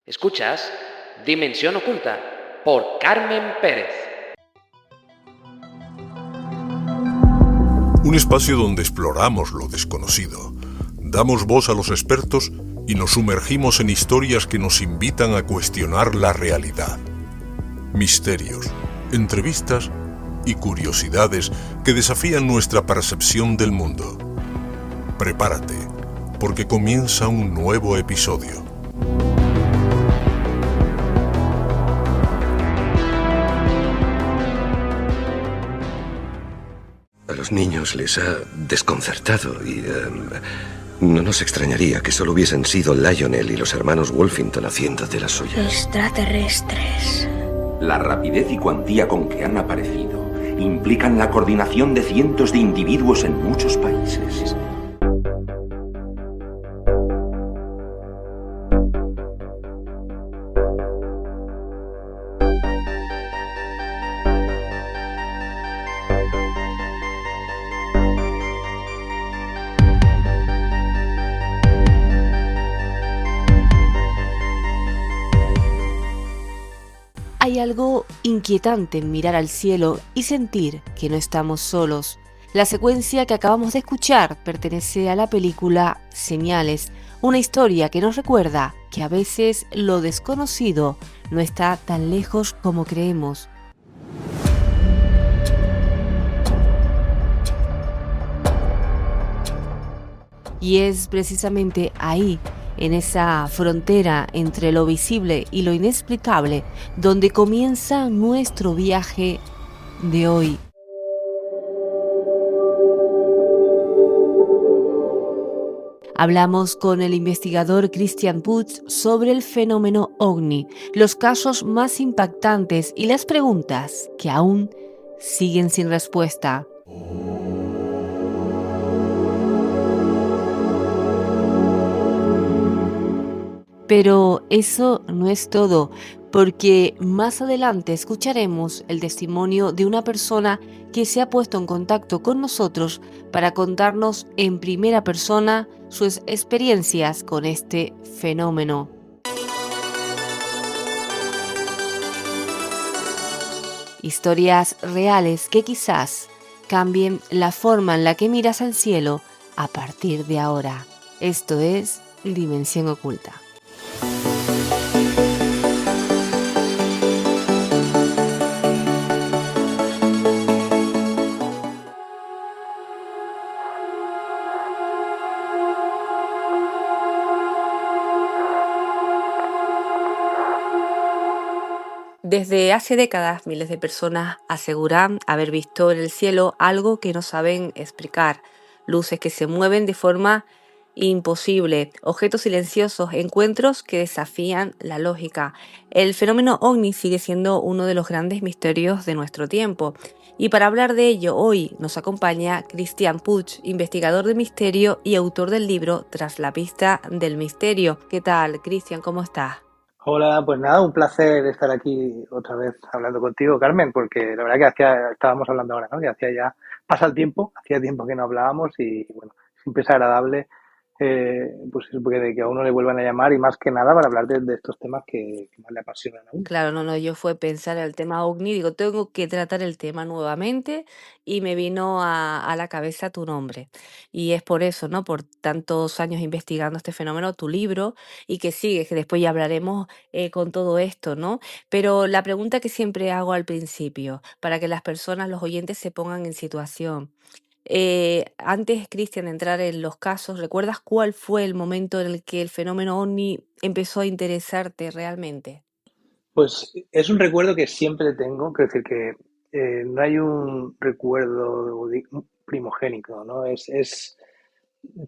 Escuchas Dimensión Oculta por Carmen Pérez. Un espacio donde exploramos lo desconocido, damos voz a los expertos y nos sumergimos en historias que nos invitan a cuestionar la realidad. Misterios, entrevistas y curiosidades que desafían nuestra percepción del mundo. Prepárate, porque comienza un nuevo episodio. A los niños les ha desconcertado y no nos extrañaría que solo hubiesen sido Lionel y los hermanos Wolfington haciendo de las suyas. Extraterrestres. La rapidez y cuantía con que han aparecido implican la coordinación de cientos de individuos en muchos países. Hay algo inquietante en mirar al cielo y sentir que no estamos solos. La secuencia que acabamos de escuchar pertenece a la película Señales, una historia que nos recuerda que a veces lo desconocido no está tan lejos como creemos. Y es precisamente ahí, en esa frontera entre lo visible y lo inexplicable, donde comienza nuestro viaje de hoy. Hablamos con el investigador Christian Puig sobre el fenómeno OVNI, los casos más impactantes y las preguntas que aún siguen sin respuesta. Pero eso no es todo, porque más adelante escucharemos el testimonio de una persona que se ha puesto en contacto con nosotros para contarnos en primera persona sus experiencias con este fenómeno. Historias reales que quizás cambien la forma en la que miras al cielo a partir de ahora. Esto es Dimensión Oculta. Desde hace décadas, miles de personas aseguran haber visto en el cielo algo que no saben explicar. Luces que se mueven de forma imposible, objetos silenciosos, encuentros que desafían la lógica. El fenómeno OVNI sigue siendo uno de los grandes misterios de nuestro tiempo. Y para hablar de ello, hoy nos acompaña Christian Puig, investigador de misterio y autor del libro Tras la pista del misterio. ¿Qué tal, Christian? ¿Cómo estás? Hola, pues nada, un placer estar aquí otra vez hablando contigo, Carmen, porque la verdad que estábamos hablando ahora, ¿no? Que pasa el tiempo, hacía tiempo que no hablábamos y bueno, siempre es agradable, pues eso, porque de que a uno le vuelvan a llamar y más que nada para hablar de estos temas que más le apasionan a uno. Claro, no, yo fue pensar en el tema OVNI, digo, tengo que tratar el tema nuevamente y me vino a la cabeza tu nombre. Y es por eso, ¿no? Por tantos años investigando este fenómeno, tu libro, y que sigue, que después ya hablaremos con todo esto, ¿no? Pero la pregunta que siempre hago al principio, para que las personas, los oyentes se pongan en situación. Antes, Cristian, de entrar en los casos, ¿recuerdas cuál fue el momento en el que el fenómeno OVNI empezó a interesarte realmente? Pues es un recuerdo que siempre tengo, quiero decir que no hay un recuerdo primogénico, ¿no? Es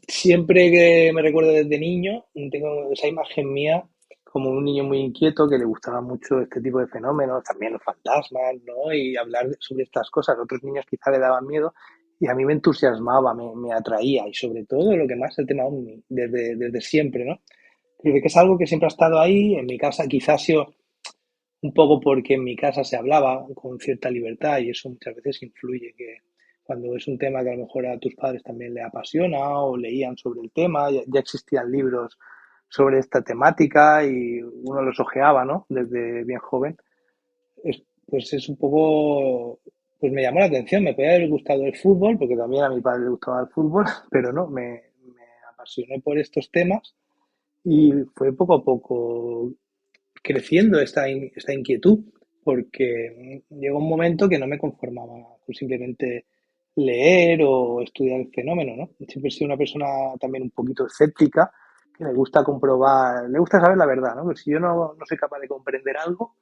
siempre que me recuerdo desde niño, tengo esa imagen mía como un niño muy inquieto que le gustaba mucho este tipo de fenómenos, también los fantasmas, ¿no? Y hablar sobre estas cosas. Otros niños quizá le daban miedo y a mí me entusiasmaba, me atraía y sobre todo lo que más el tema OVNI, desde siempre, ¿no? Creo que es algo que siempre ha estado ahí, en mi casa quizás ha sido un poco porque en mi casa se hablaba con cierta libertad y eso muchas veces influye que cuando es un tema que a lo mejor a tus padres también les apasiona o leían sobre el tema, ya existían libros sobre esta temática y uno los ojeaba, ¿no? Desde bien joven. Pues es un poco, pues me llamó la atención, me podía haber gustado el fútbol, porque también a mi padre le gustaba el fútbol, pero no, me apasioné por estos temas y fue poco a poco creciendo esta inquietud, porque llegó un momento que no me conformaba con simplemente leer o estudiar el fenómeno, ¿no? Siempre he sido una persona también un poquito escéptica, que le gusta comprobar, le gusta saber la verdad, ¿no? Que si yo no soy capaz de comprender algo,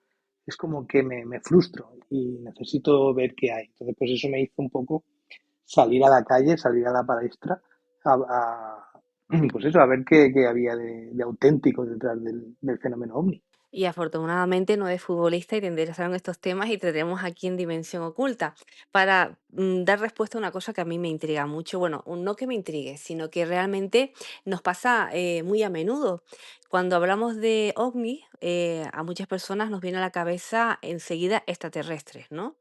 es como que me frustro y necesito ver qué hay. Entonces, pues eso me hizo un poco salir a la calle, salir a la palestra, pues eso, a ver qué había de auténtico detrás del fenómeno ovni. Y afortunadamente no es futbolista y te interesaron estos temas y te tenemos aquí en Dimensión Oculta para dar respuesta a una cosa que a mí me intriga mucho. Bueno, no que me intrigue, sino que realmente nos pasa muy a menudo. Cuando hablamos de ovnis, a muchas personas nos viene a la cabeza enseguida extraterrestres, ¿no?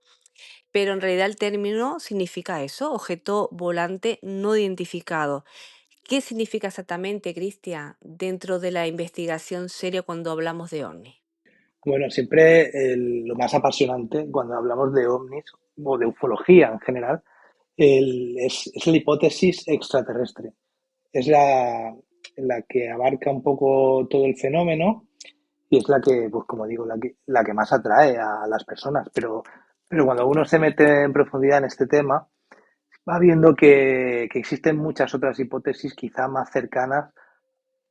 Pero en realidad el término significa eso, objeto volante no identificado. ¿Qué significa exactamente, Cristian, dentro de la investigación seria cuando hablamos de ovnis? Bueno, siempre lo más apasionante cuando hablamos de ovnis o de ufología en general es la hipótesis extraterrestre. Es la que abarca un poco todo el fenómeno y es la que, pues como digo, la que más atrae a las personas. Pero cuando uno se mete en profundidad en este tema, va viendo que existen muchas otras hipótesis quizá más cercanas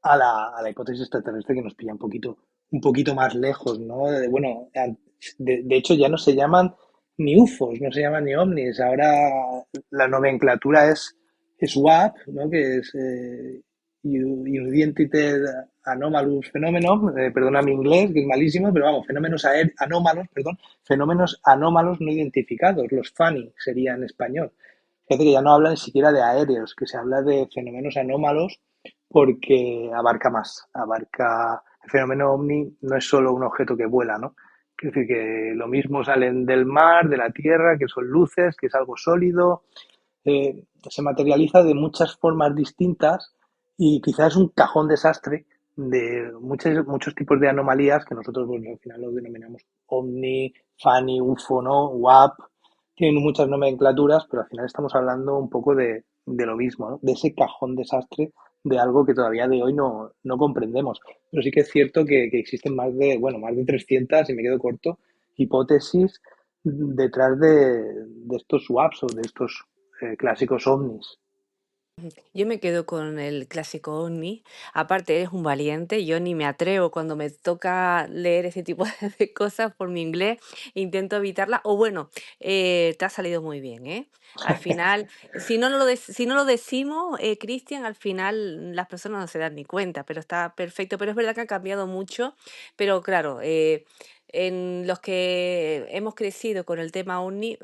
a la hipótesis extraterrestre que nos pilla un poquito más lejos, ¿no? Bueno, de hecho ya no se llaman ni UFOs, no se llaman ni ovnis, ahora la nomenclatura es WAP, ¿no? Que es Unidentified Anomalous Phenomenon, perdona mi inglés, que es malísimo, pero vamos, anómalos, perdón, fenómenos anómalos no identificados, los FANI sería en español. Fíjate que ya no habla ni siquiera de aéreos, que se habla de fenómenos anómalos porque abarca más, abarca el fenómeno ovni no es solo un objeto que vuela, ¿no? Quiere decir que lo mismo salen del mar, de la tierra, que son luces, que es algo sólido, se materializa de muchas formas distintas y quizás es un cajón desastre de muchos tipos de anomalías que nosotros bueno, al final los denominamos ovni, FANI, UFO, ¿no? WAP, tienen muchas nomenclaturas, pero al final estamos hablando un poco de lo mismo, ¿no? De ese cajón desastre de algo que todavía de hoy no comprendemos. Pero sí que es cierto que existen más de 300, y me quedo corto, hipótesis detrás de estos swaps o de estos clásicos ovnis. Yo me quedo con el clásico ovni. Aparte, eres un valiente. Yo ni me atrevo cuando me toca leer ese tipo de cosas por mi inglés. Intento evitarla. O bueno, te ha salido muy bien, ¿eh? Al final, si no lo decimos, Cristian, al final las personas no se dan ni cuenta, pero está perfecto. Pero es verdad que ha cambiado mucho. Pero claro, en los que hemos crecido con el tema OVNI,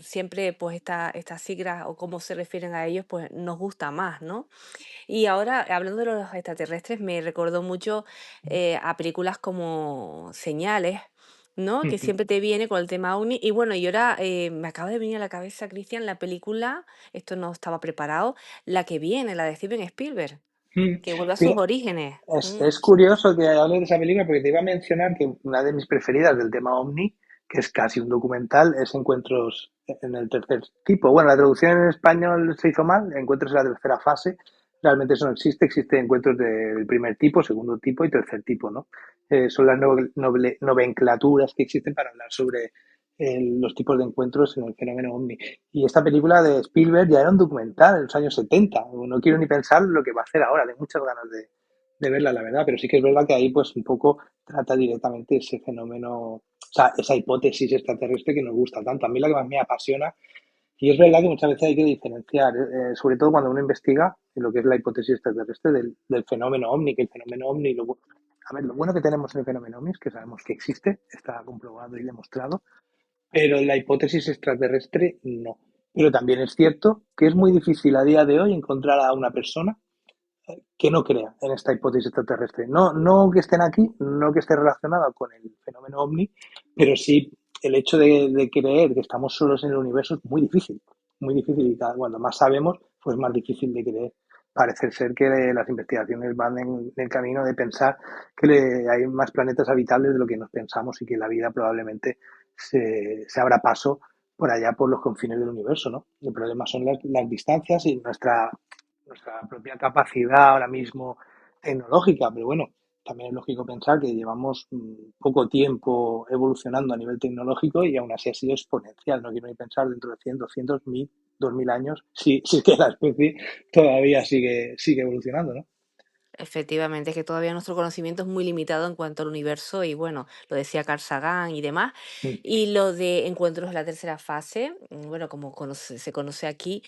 siempre pues estas siglas o cómo se refieren a ellos, pues nos gusta más, ¿no? Y ahora, hablando de los extraterrestres, me recordó mucho a películas como Señales, ¿no? Que siempre te viene con el tema OVNI. Y bueno, y ahora me acaba de venir a la cabeza, Cristian, la película, esto no estaba preparado, la que viene, la de Steven Spielberg, que vuelve a sus Fí- orígenes. Es curioso que hables de esa película porque te iba a mencionar que una de mis preferidas del tema OVNI, que es casi un documental, es Encuentros en el tercer tipo. Bueno, la traducción en español se hizo mal, Encuentros en la tercera fase. Realmente eso no existe, existe encuentros del primer tipo, segundo tipo y tercer tipo, ¿no? Son las nomenclaturas que existen para hablar sobre los tipos de encuentros en el fenómeno OVNI. Y esta película de Spielberg ya era un documental en los años 70. No quiero ni pensar lo que va a hacer ahora, de muchas ganas de verla, la verdad, pero sí que es verdad que ahí pues un poco trata directamente ese fenómeno, o sea, esa hipótesis extraterrestre que nos gusta tanto. A mí la que más me apasiona, y es verdad que muchas veces hay que diferenciar, sobre todo cuando uno investiga lo que es la hipótesis extraterrestre del fenómeno ovni, que el fenómeno ovni, a ver, lo bueno que tenemos en el fenómeno ovni es que sabemos que existe, está comprobado y demostrado, pero la hipótesis extraterrestre no. Pero también es cierto que es muy difícil a día de hoy encontrar a una persona que no crea en esta hipótesis extraterrestre. No que estén aquí, no que esté relacionada con el fenómeno ovni, pero sí el hecho de creer que estamos solos en el universo es muy difícil y cuando más sabemos, pues más difícil de creer. parece ser que las investigaciones van en el camino de pensar que hay más planetas habitables de lo que nos pensamos y que la vida probablemente se abra paso por allá por los confines del universo, ¿no? El problema son las distancias y nuestra propia capacidad ahora mismo tecnológica, pero bueno, también es lógico pensar que llevamos poco tiempo evolucionando a nivel tecnológico y aún así ha sido exponencial. No quiero ni pensar dentro de 100, 200, 1000, 2000 años, si es que la especie todavía sigue evolucionando, ¿no? Efectivamente, es que todavía nuestro conocimiento es muy limitado en cuanto al universo y bueno, lo decía Carl Sagan y demás. Mm. Y lo de encuentros en la tercera fase, bueno, como se conoce aquí,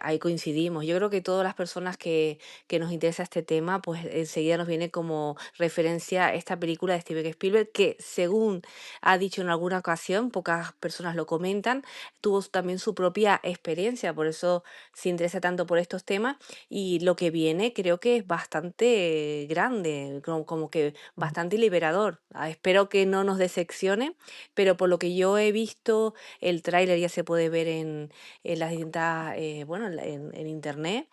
ahí coincidimos. Yo creo que todas las personas que nos interesa este tema, pues enseguida nos viene como referencia esta película de Steven Spielberg, que según ha dicho en alguna ocasión, pocas personas lo comentan, tuvo también su propia experiencia, por eso se interesa tanto por estos temas y lo que viene creo que es bastante grande, como que bastante liberador. Espero que no nos decepcione, pero por lo que yo he visto, el tráiler ya se puede ver en las distintas, bueno, en internet,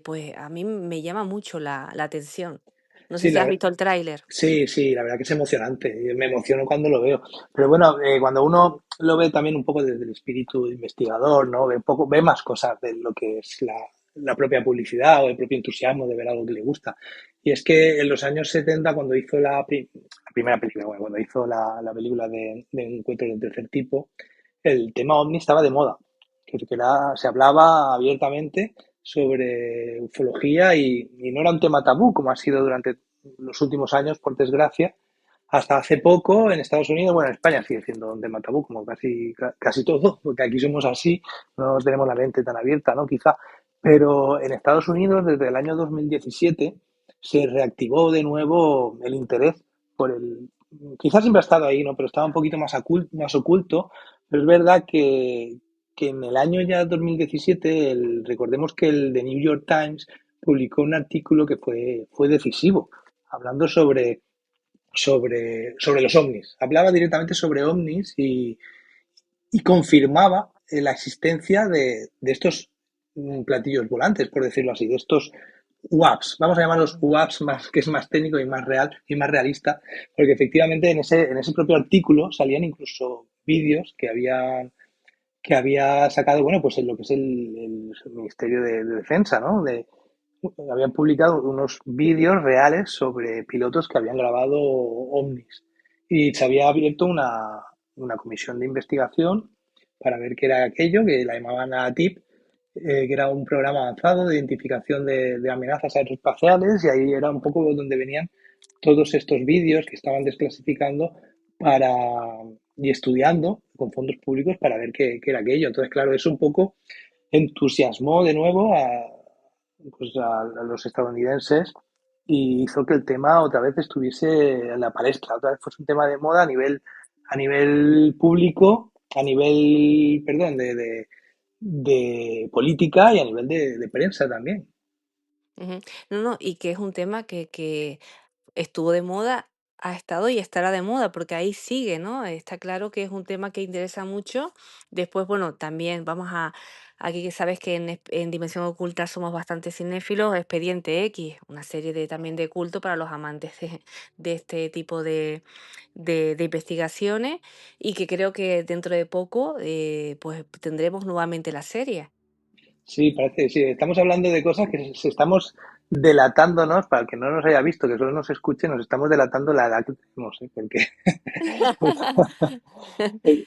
pues a mí me llama mucho la atención. No sé Sí, si has visto el tráiler. sí, la verdad que es emocionante. Y me emociono cuando lo veo. Pero bueno, cuando uno lo ve también un poco desde el espíritu investigador, ¿no? Ve más cosas de lo que es la propia publicidad o el propio entusiasmo de ver algo que le gusta. Y es que en los años 70, cuando hizo la primera película, bueno, cuando hizo la película de Encuentros del Tercer Tipo, el tema ovni estaba de moda. Se hablaba abiertamente sobre ufología y no era un tema tabú como ha sido durante los últimos años, por desgracia. Hasta hace poco en Estados Unidos, bueno, en España sigue siendo un tema tabú, como casi todo, porque aquí somos así, no tenemos la mente tan abierta, ¿no? Quizá. Pero en Estados Unidos, desde el año 2017, se reactivó de nuevo el interés por el. Quizás siempre ha estado ahí, ¿no? Pero estaba un poquito más oculto. Pero es verdad que en el año ya 2017, recordemos que el The New York Times publicó un artículo que fue decisivo, hablando sobre los ovnis. Hablaba directamente sobre ovnis y confirmaba la existencia de estos platillos volantes, por decirlo así, de estos UAPs. Vamos a llamarlos UAPs, que es más técnico y más real y más realista, porque efectivamente en ese propio artículo salían incluso vídeos que había sacado, bueno, pues en lo que es el Ministerio de Defensa, ¿no? Habían publicado unos vídeos reales sobre pilotos que habían grabado ovnis. Y se había abierto una comisión de investigación para ver qué era aquello, que la llamaban ATIP, que era un programa avanzado de identificación de amenazas aeroespaciales, y ahí era un poco donde venían todos estos vídeos que estaban desclasificando para, y estudiando con fondos públicos para ver qué era aquello. Entonces, claro, eso un poco entusiasmó de nuevo a los estadounidenses y hizo que el tema otra vez estuviese en la palestra, otra vez fuese un tema de moda a nivel público, a nivel, perdón, de política y a nivel de prensa también. Ujú. No, no, y que es un tema que estuvo de moda, ha estado y estará de moda, porque ahí sigue, ¿no? Está claro que es un tema que interesa mucho. Después, bueno, también vamos aquí que sabes que en Dimensión Oculta somos bastante cinéfilos, Expediente X, una serie también de culto para los amantes de este tipo de investigaciones y que creo que dentro de poco pues tendremos nuevamente la serie. Sí, parece, sí, estamos hablando de cosas que estamos delatándonos, para el que no nos haya visto, que solo nos escuche, nos estamos delatando la edad que tenemos, ¿eh? Porque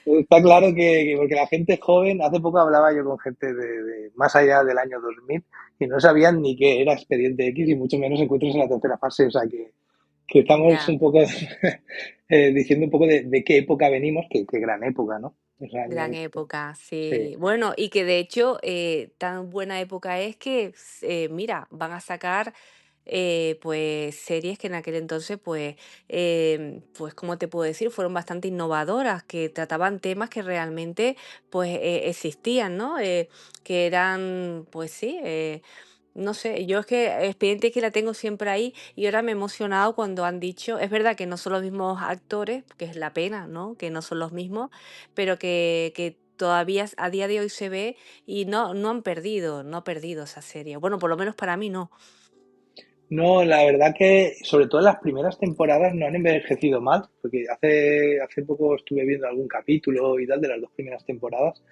está claro porque la gente joven, hace poco hablaba yo con gente de más allá del año 2000 y no sabían ni qué era Expediente X y mucho menos encuentros en la tercera fase, o sea que estamos Ya. un poco diciendo un poco de qué época venimos, qué gran época, ¿no? O sea, Gran época, sí. sí. Bueno, y que de hecho tan buena época es que, mira, van a sacar pues series que en aquel entonces, pues, ¿cómo te puedo decir? Fueron bastante innovadoras, que trataban temas que realmente, pues, existían, ¿no? Que eran, pues sí, no sé, yo es que Expediente que la tengo siempre ahí y ahora me he emocionado cuando han dicho, es verdad que no son los mismos actores, que es la pena, ¿no? Que no son los mismos, pero que todavía a día de hoy se ve y no han perdido, no ha perdido esa serie. Bueno, por lo menos para mí no. No, la verdad que sobre todo las primeras temporadas no han envejecido mal, porque hace poco estuve viendo algún capítulo y tal de las dos primeras temporadas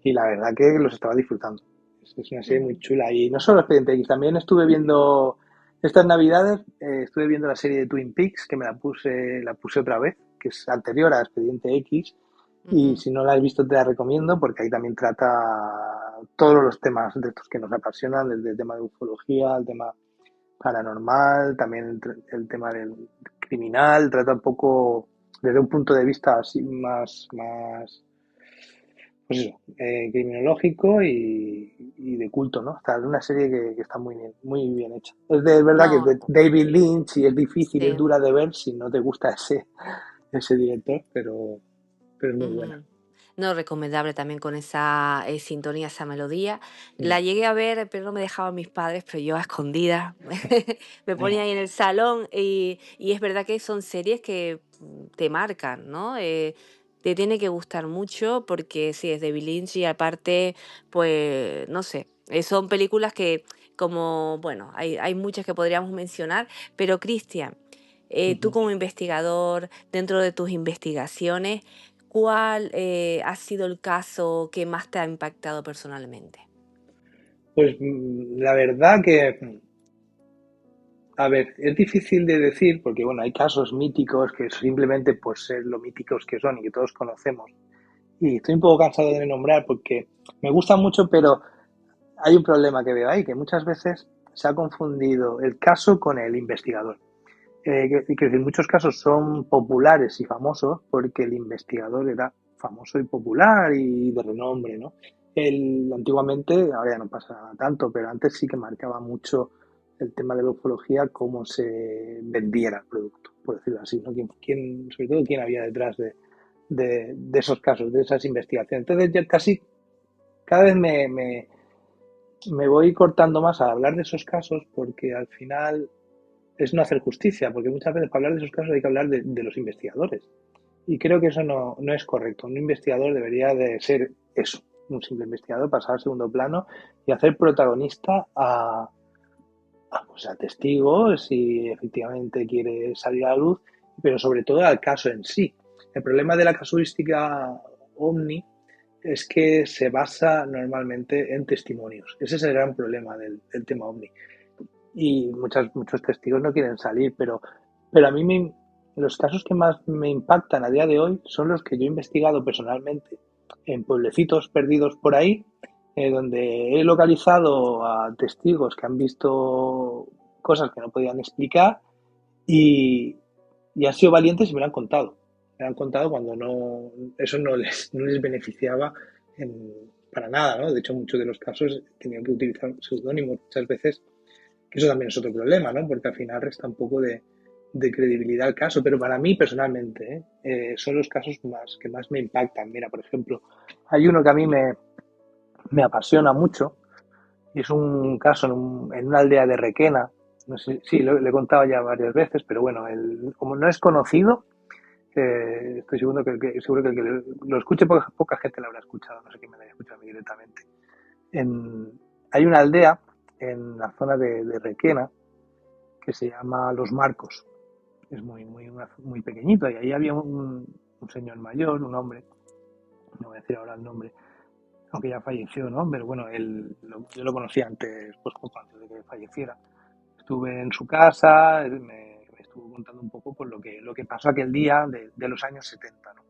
y la verdad que los estaba disfrutando. Es una serie muy Ujú, chula y no solo Expediente X, también estuve viendo estas navidades, estuve viendo la serie de Twin Peaks, que la puse otra vez, que es anterior a Expediente X y ujú. si no la has visto te la recomiendo porque ahí también trata todos los temas de estos que nos apasionan, desde el tema de ufología, el tema paranormal, también el tema del criminal, trata un poco desde un punto de vista así pues eso, criminológico y de culto, ¿no? Está, es una serie que está muy bien hecha. Es verdad que es No, de David Lynch y es difícil, es sí. dura de ver si no te gusta ese director, pero es muy buena. Ujú. No, recomendable también con esa sintonía, esa melodía. Mm. La llegué a ver, pero no me dejaban mis padres, pero yo a escondidas me ponía Ah, ahí en el salón y es verdad que son series que te marcan, ¿no? Te tiene que gustar mucho porque sí, es de David Lynch y aparte, pues, no sé, son películas que como, bueno, hay muchas que podríamos mencionar, pero Cristian, tú ujú. como investigador, dentro de tus investigaciones, ¿cuál ha sido el caso que más te ha impactado personalmente? Pues la verdad que a ver, es difícil de decir porque, bueno, hay casos míticos que simplemente por ser lo míticos que son y que todos conocemos. Y estoy un poco cansado de nombrar porque me gusta mucho, pero hay un problema que veo ahí, que muchas veces se ha confundido el caso con el investigador. Que en muchos casos son populares y famosos porque el investigador era famoso y popular y de renombre, ¿no? Antiguamente, ahora ya no pasa tanto, pero antes sí que marcaba mucho el tema de la ufología, cómo se vendiera el producto, por decirlo así, ¿no? Sobre todo quién había detrás de esos casos, de esas investigaciones. Entonces ya casi cada vez me voy cortando más a hablar de esos casos porque al final es no hacer justicia, porque muchas veces para hablar de esos casos hay que hablar de los investigadores. Y creo que eso no es correcto. Un investigador debería de ser eso, un simple investigador, pasar al segundo plano y hacer protagonista pues a testigos si efectivamente quiere salir a la luz, pero sobre todo al caso en sí. El problema de la casuística OVNI es que se basa normalmente en testimonios. Ese es el gran problema del tema OVNI y muchos testigos no quieren salir, pero a mí los casos que más me impactan a día de hoy son los que yo he investigado personalmente en pueblecitos perdidos por ahí, donde he localizado a testigos que han visto cosas que no podían explicar y, y han sido valientes y me lo han contado. Me lo han contado cuando eso no les beneficiaba para nada, ¿no? De hecho, muchos de los casos tenían que utilizar seudónimos muchas veces que eso también es otro problema, ¿no? Porque al final resta un poco de credibilidad al caso. Pero para mí, personalmente, son los casos que más me impactan. Mira, por ejemplo, hay uno que a mí me apasiona mucho y es un caso en una aldea de Requena. No sé, sí, lo he contado ya varias veces, pero bueno, como no es conocido, estoy seguro que el que lo escuche, poca gente lo habrá escuchado, no sé quién me lo haya escuchado a mí directamente. Hay una aldea en la zona de Requena que se llama Los Marcos. Es muy pequeñito y ahí había un señor mayor, un hombre, no voy a decir ahora el nombre, aunque ya falleció, ¿no? Pero bueno, yo lo conocí antes, pues poco antes de que falleciera. Estuve en su casa, me estuvo contando un poco pues, lo que pasó aquel día de los años 70, ¿no?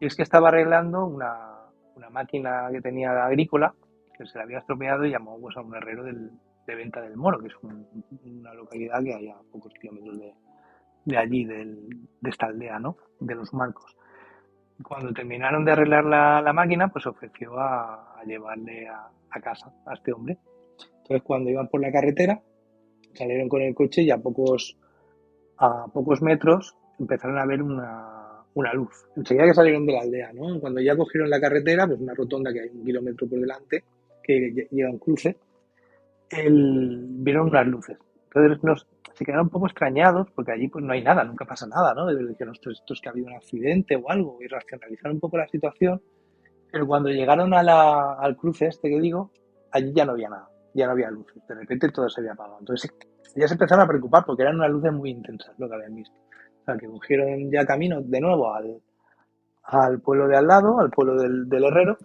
Y es que estaba arreglando una máquina que tenía agrícola que se le había estropeado y llamó pues, a un herrero de Venta del Moro, que es una localidad que hay a pocos kilómetros de allí, de esta aldea, ¿no? De Los Marcos. Y cuando terminaron de arreglar la máquina, pues ofreció a llevarle a casa a este hombre. Entonces, cuando iban por la carretera, salieron con el coche y a pocos metros empezaron a ver una luz. Enseguida que salieron de la aldea, ¿no? Cuando ya cogieron la carretera, pues una rotonda que hay 1 kilómetro por delante, que llega a un cruce, vieron unas luces. Entonces se quedaron un poco extrañados porque allí pues no hay nada, nunca pasa nada, ¿no? Y dijeron, esto es que ha habido un accidente o algo, y racionalizaron un poco la situación Pero cuando llegaron al cruce este que digo, allí ya no había nada, ya no había luces. De repente todo se había apagado. Entonces ya se empezaron a preocupar porque eran unas luces muy intensas lo que habían visto. O sea, que cogieron ya camino de nuevo al pueblo de al lado, al pueblo del Herrero,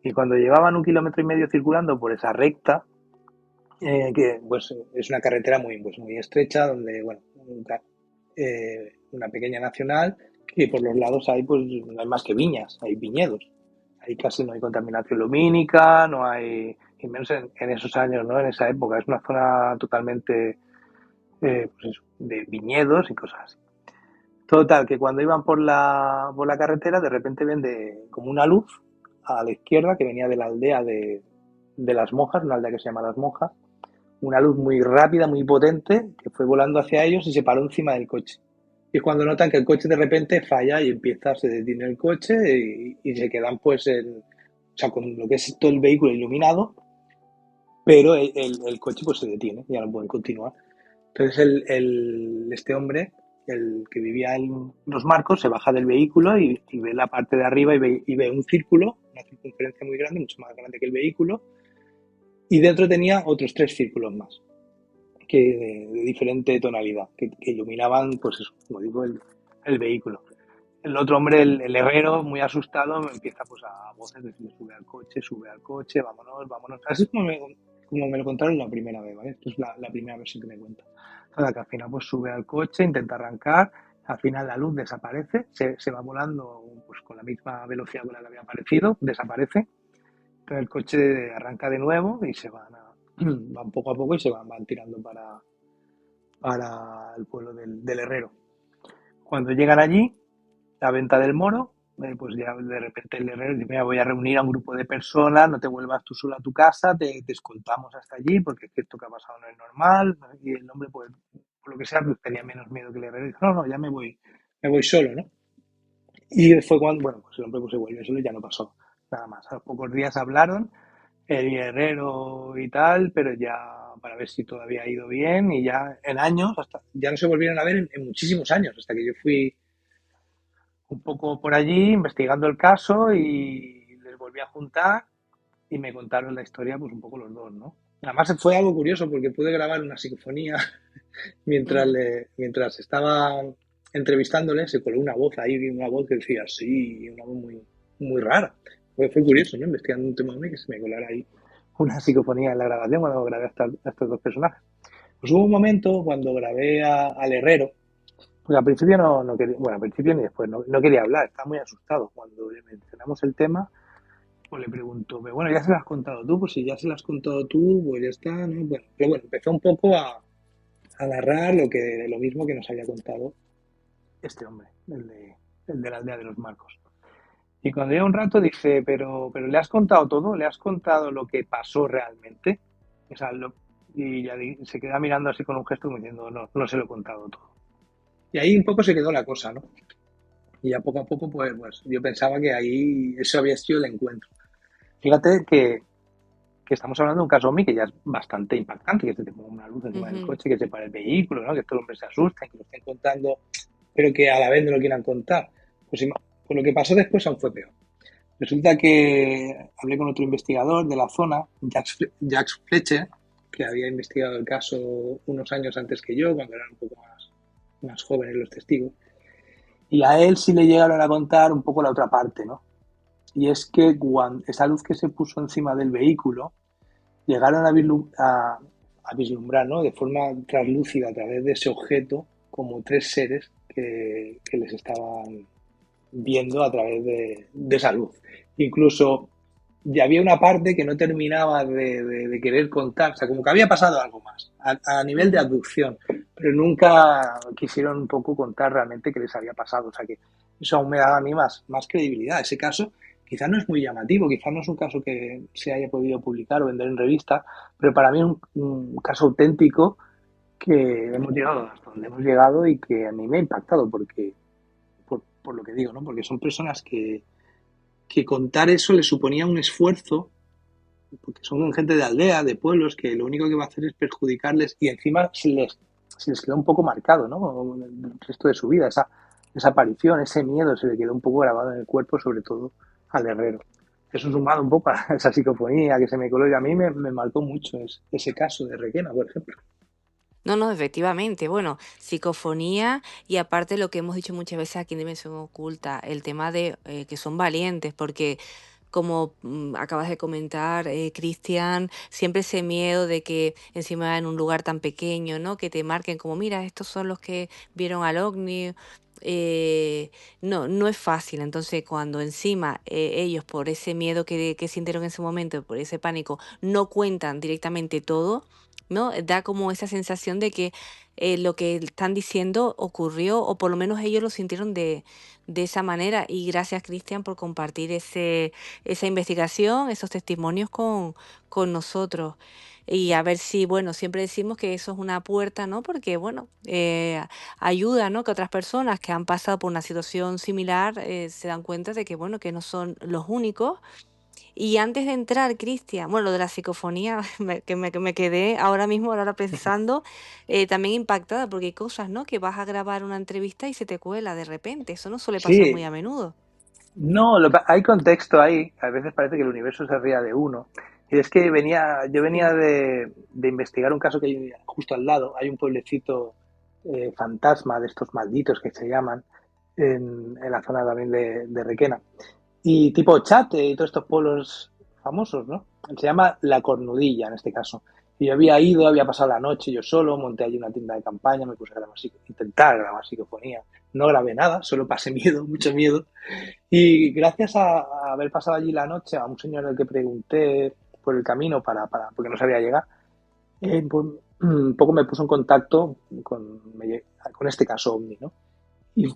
y cuando llevaban 1,5 kilómetros circulando por esa recta, que pues es una carretera muy estrecha, donde, bueno, una pequeña nacional, que por los lados hay, pues no hay más que viñas, hay viñedos. Ahí casi no hay contaminación lumínica, no hay, y menos en esos años, ¿no? En esa época. Es una zona totalmente pues eso, de viñedos y cosas así. Total, que cuando iban por la carretera, de repente ven como una luz a la izquierda que venía de la aldea de las Monjas, una aldea que se llama Las Monjas, una luz muy rápida, muy potente, que fue volando hacia ellos y se paró encima del coche. Y es cuando notan que el coche de repente falla y se detiene el coche y se quedan pues o sea, con lo que es todo el vehículo iluminado, pero el coche pues se detiene, ya no pueden continuar. Entonces este hombre, el que vivía en Los Marcos, se baja del vehículo y ve la parte de arriba y ve un círculo, una circunferencia muy grande, mucho más grande que el vehículo, y dentro tenía otros 3 círculos más, que de diferente tonalidad, que iluminaban, pues eso, como digo, el vehículo. El otro hombre, el herrero, muy asustado, me empieza pues a voces de decir, sube al coche, vámonos, vámonos. Así es como me lo contaron la primera vez, ¿vale? Esto es la primera versión que me cuenta. O sea, que al final pues sube al coche, intenta arrancar, al final la luz desaparece, se va volando pues con la misma velocidad con la que había aparecido, desaparece, pero el coche arranca de nuevo y van poco a poco y se van tirando para el pueblo del herrero. Cuando llegan allí, la venta del moro, pues ya de repente el herrero dice, mira, voy a reunir a un grupo de personas, no te vuelvas tú solo a tu casa, te escoltamos hasta allí, porque es que esto que ha pasado no es normal, ¿no? Y el hombre, pues, por lo que sea, pues, tenía menos miedo que el herrero, y dice, no, ya me voy solo, ¿no? Y fue cuando, bueno, pues el hombre pues, se vuelve solo y ya no pasó nada más. A los pocos días hablaron el herrero y tal, pero ya para ver si todo había ido bien, y ya en años, ya no se volvieron a ver en muchísimos años, hasta que yo fui un poco por allí investigando el caso y les volví a juntar y me contaron la historia pues un poco los dos, ¿no? Además fue algo curioso porque pude grabar una psicofonía mientras estaba entrevistándole, se coló una voz ahí, una voz que decía sí, una voz muy rara. Fue curioso, ¿no? Investigando un tema de que se me colara ahí una psicofonía en la grabación cuando grabé a estos dos personajes. Pues hubo un momento cuando grabé al herrero. Pues al principio no quería, bueno, al principio ni después, no quería hablar, estaba muy asustado. Cuando le mencionamos el tema, pues le pregunto, pero bueno, ya se lo has contado tú, pues si ya se lo has contado tú, pues ya está, ¿no? Bueno, pero bueno, empezó un poco a narrar lo mismo que nos había contado este hombre, el de la aldea de Los Marcos. Y cuando llega un rato dice, pero ¿le has contado todo? ¿Le has contado lo que pasó realmente? O sea, y ya se queda mirando así con un gesto como diciendo, no se lo he contado todo. Y ahí un poco se quedó la cosa, ¿no? Y ya poco a poco, pues yo pensaba que ahí eso había sido el encuentro. Fíjate que estamos hablando de un caso que ya es bastante impactante, que se te ponga una luz encima del coche, que se pare el vehículo, ¿no? Que todo el hombre se asusta, que lo estén contando, pero que a la vez no lo quieran contar. Pues lo que pasó después aún fue peor. Resulta que hablé con otro investigador de la zona, Jacques Fletcher, que había investigado el caso unos años antes que yo, cuando eran un poco más jóvenes los testigos. Y a él sí le llegaron a contar un poco la otra parte, ¿no? Y es que esa luz que se puso encima del vehículo, llegaron a vislumbrar, ¿no? De forma translúcida a través de ese objeto, como 3 seres que les estaban viendo a través de esa luz. Incluso ya había una parte que no terminaba de querer contar, o sea, como que había pasado algo más, a nivel de abducción, pero nunca quisieron un poco contar realmente qué les había pasado, o sea que eso aún me daba a mí más credibilidad. Ese caso quizás no es muy llamativo, quizás no es un caso que se haya podido publicar o vender en revista, pero para mí es un caso auténtico que hemos llegado hasta donde hemos llegado y que a mí me ha impactado porque por lo que digo, ¿no? Porque son personas que contar eso les suponía un esfuerzo, porque son gente de aldea, de pueblos, que lo único que va a hacer es perjudicarles y encima se les quedó un poco marcado, ¿no? El resto de su vida, esa aparición, ese miedo se le quedó un poco grabado en el cuerpo, sobre todo al herrero. eso sumado un poco a esa psicofonía que se me coló y a mí me marcó mucho ese caso de Requena, por ejemplo. No, no, efectivamente. Bueno, psicofonía y aparte lo que hemos dicho muchas veces aquí en Dimensión Oculta, el tema de que son valientes, porque como acabas de comentar, Cristian, siempre ese miedo de que encima en un lugar tan pequeño, ¿no? Que te marquen como, mira, estos son los que vieron al ovni. No, no es fácil. Entonces, cuando encima ellos, por ese miedo que sintieron en ese momento, por ese pánico, no cuentan directamente todo, ¿no? Da como esa sensación de que lo que están diciendo ocurrió, o por lo menos ellos lo sintieron de esa manera. Y gracias, Cristian, por compartir esa investigación, esos testimonios con nosotros. Y a ver si, bueno, siempre decimos que eso es una puerta, ¿no? Porque, bueno, ayuda, ¿no? Que otras personas que han pasado por una situación similar se dan cuenta de que, bueno, que no son los únicos. Y antes de entrar, Cristian, bueno, lo de la psicofonía, que me quedé ahora mismo, ahora pensando, también impactada, porque hay cosas, ¿no? Que vas a grabar una entrevista y se te cuela de repente. Eso no suele pasar muy Sí, a menudo. no, hay contexto ahí. A veces parece que el universo se ría de uno. Y es que yo venía Sí. de investigar un caso que hay justo al lado. Hay un pueblecito fantasma de estos malditos que se llaman en la zona también de Requena. Y tipo Chate y todos estos pueblos famosos, ¿no? Se llama La Cornudilla en este caso. Y yo había ido, había pasado la noche yo solo, monté allí una tienda de campaña, me puse a grabar, intentar grabar psicofonía. No grabé nada, solo pasé miedo, mucho miedo. Y gracias a haber pasado allí la noche, a un señor al que pregunté por el camino porque no sabía llegar, pues, un poco me puso en contacto con este caso OVNI, ¿no? Y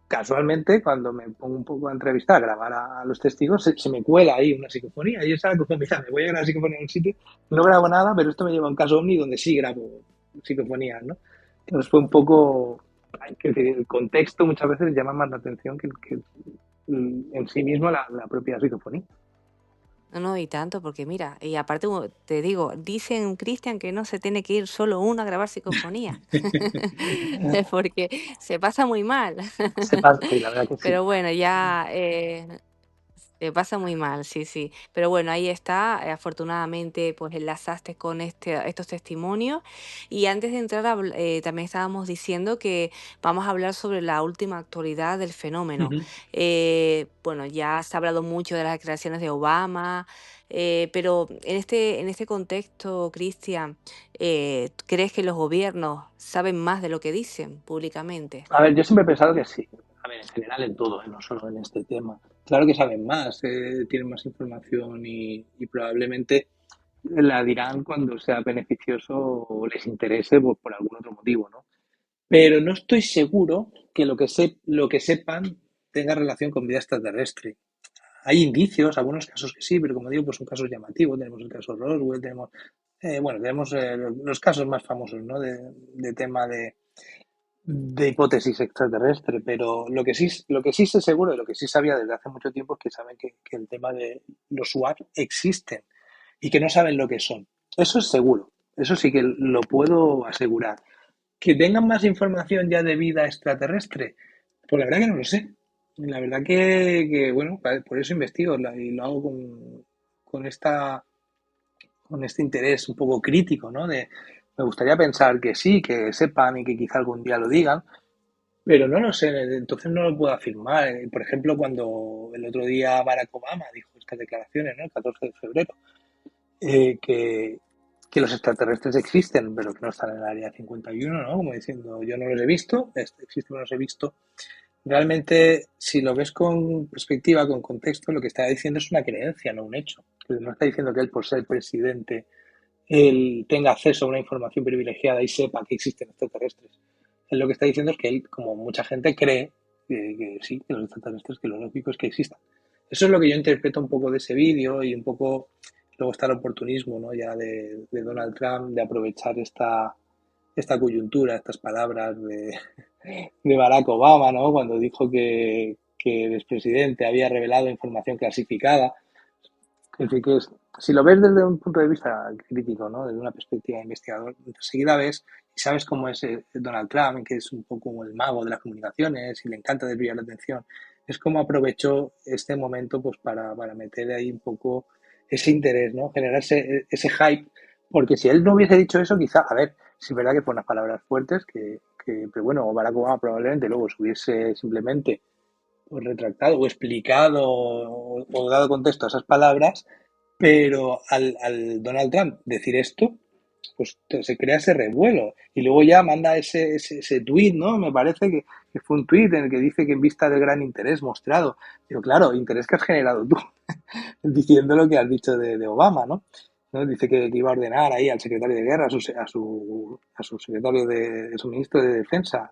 casualmente, cuando me pongo un poco a entrevistar, a grabar a los testigos, se me cuela ahí una psicofonía. Y esa como, mira, me voy a grabar psicofonía en un sitio, no grabo nada, pero esto me lleva a un caso OVNI donde sí grabo psicofonías, ¿no? Entonces fue un poco, hay que decir, el contexto muchas veces llama más la atención que en sí mismo la propia psicofonía. No, no, y tanto, porque mira, y aparte te digo, dicen, Cristian, que no se tiene que ir solo uno a grabar psicofonía, porque se pasa muy mal. Se pasa, sí, la verdad que sí. Pero bueno, ya se pasa muy mal, sí, sí. Pero bueno, ahí está. Afortunadamente, pues enlazaste con estos testimonios. Y antes de entrar, también estábamos diciendo que vamos a hablar sobre la última actualidad del fenómeno. Ujú. Bueno, ya se ha hablado mucho de las declaraciones de Obama, pero en este contexto, Cristian, ¿crees que los gobiernos saben más de lo que dicen públicamente? A ver, yo siempre he pensado que sí. A ver, en general en todo, no solo en este tema. Claro que saben más, tienen más información y probablemente la dirán cuando sea beneficioso o les interese por algún otro motivo, ¿no? Pero no estoy seguro que lo que sepan tenga relación con vida extraterrestre. Hay indicios, algunos casos que sí, pero como digo, pues son casos llamativos. Tenemos el caso Roswell, tenemos los casos más famosos, ¿no? De tema de hipótesis extraterrestre, pero lo que sí sé seguro y lo que sí sabía desde hace mucho tiempo es que saben que el tema de los SWAT existen y que no saben lo que son. Eso es seguro, eso sí que lo puedo asegurar. Que tengan más información ya de vida extraterrestre, pues la verdad que no lo sé. La verdad bueno, por eso investigo y lo hago con con este interés un poco crítico, ¿no? Me gustaría pensar que sí, que sepan y que quizá algún día lo digan, pero no lo sé, entonces no lo puedo afirmar. Por ejemplo, cuando el otro día Barack Obama dijo estas declaraciones, ¿no? El 14 de febrero, eh, que, que los extraterrestres existen, pero que no están en el área 51, ¿no? Como diciendo, yo no los he visto, existen, pero no los he visto. Realmente, si lo ves con perspectiva, con contexto, lo que está diciendo es una creencia, no un hecho. No está diciendo que él, por ser presidente, él tenga acceso a una información privilegiada y sepa que existen extraterrestres. Él lo que está diciendo es que él, como mucha gente, cree que sí, que los extraterrestres, que lo lógico es que existan. Eso es lo que yo interpreto un poco de ese vídeo y un poco luego está el oportunismo, ¿no? Ya de Donald Trump de aprovechar esta coyuntura, estas palabras de Barack Obama, ¿no? Cuando dijo que el expresidente había revelado información clasificada. Es decir, si lo ves desde un punto de vista crítico, ¿no? Desde una perspectiva de investigador, enseguida ves y sabes cómo es Donald Trump, que es un poco como el mago de las comunicaciones y le encanta desviar la atención. es como aprovechó este momento pues para meter ahí un poco ese interés, ¿no? Generar ese hype, porque si él no hubiese dicho eso, quizá, a ver, sí es verdad que fue unas palabras fuertes, pero bueno, Barack Obama probablemente luego se hubiese simplemente pues, retractado o explicado o dado contexto a esas palabras, pero al Donald Trump decir esto, pues se crea ese revuelo. Y luego ya manda ese tuit, ¿no? Me parece que fue un tuit en el que dice que en vista del gran interés mostrado. Digo, claro, interés que has generado tú, diciendo lo que has dicho de Obama, ¿no? ¿No? Dice que iba a ordenar ahí al secretario de guerra, a su secretario de su ministro de defensa,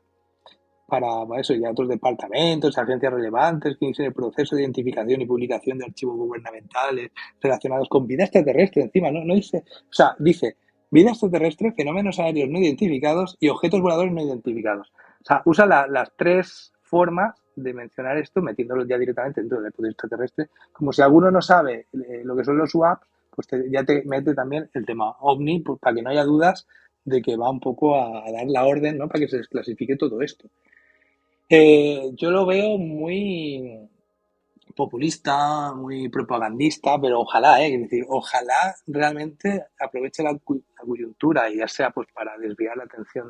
para eso y a otros departamentos, agencias relevantes que inicien el proceso de identificación y publicación de archivos gubernamentales relacionados con vida extraterrestre. Encima, no dice, o sea, dice vida extraterrestre, fenómenos aéreos no identificados y objetos voladores no identificados. O sea, usa las tres formas de mencionar esto, metiéndolo ya directamente dentro del poder extraterrestre. Como si alguno no sabe lo que son los UAPs, pues ya te mete también el tema OVNI, pues, para que no haya dudas de que va un poco a dar la orden, ¿no? Para que se desclasifique todo esto. Yo lo veo muy populista, muy propagandista, pero ojalá, es decir, ojalá realmente aproveche la coyuntura y ya sea pues para desviar la atención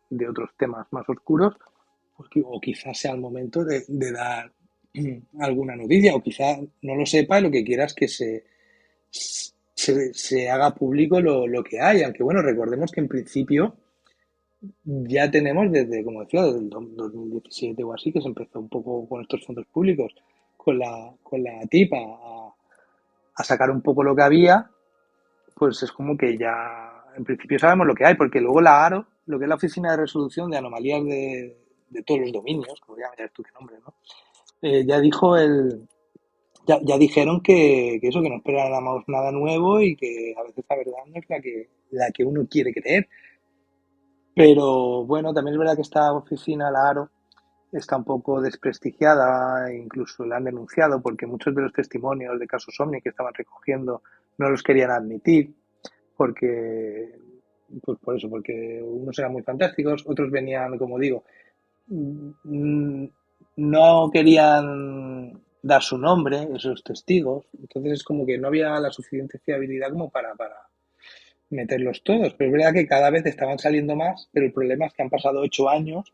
de otros temas más oscuros, pues o quizás sea el momento de dar alguna noticia, o quizás no lo sepa y lo que quiera es que se haga público lo que hay, aunque bueno, recordemos que en principio ya tenemos desde, como decía, desde el 2017 o así, que se empezó un poco con estos fondos públicos, con la TIPA a sacar un poco lo que había, pues es como que ya en principio sabemos lo que hay, porque luego la ARO, lo que es la Oficina de Resolución de Anomalías de todos los dominios, como ya miras tú qué nombre, ¿no? Ya dijo ya dijeron que eso, que no esperáramos nada nuevo y que a veces la verdad no es la que uno quiere creer. Pero bueno, también es verdad que esta oficina, la ARO, está un poco desprestigiada, incluso la han denunciado porque muchos de los testimonios de casos OVNI que estaban recogiendo no los querían admitir porque, pues por eso, porque unos eran muy fantásticos, otros venían, como digo, no querían dar su nombre, esos testigos, entonces es como que no había la suficiente fiabilidad como para meterlos todos, pero es verdad que cada vez estaban saliendo más, pero el problema es que han pasado 8 años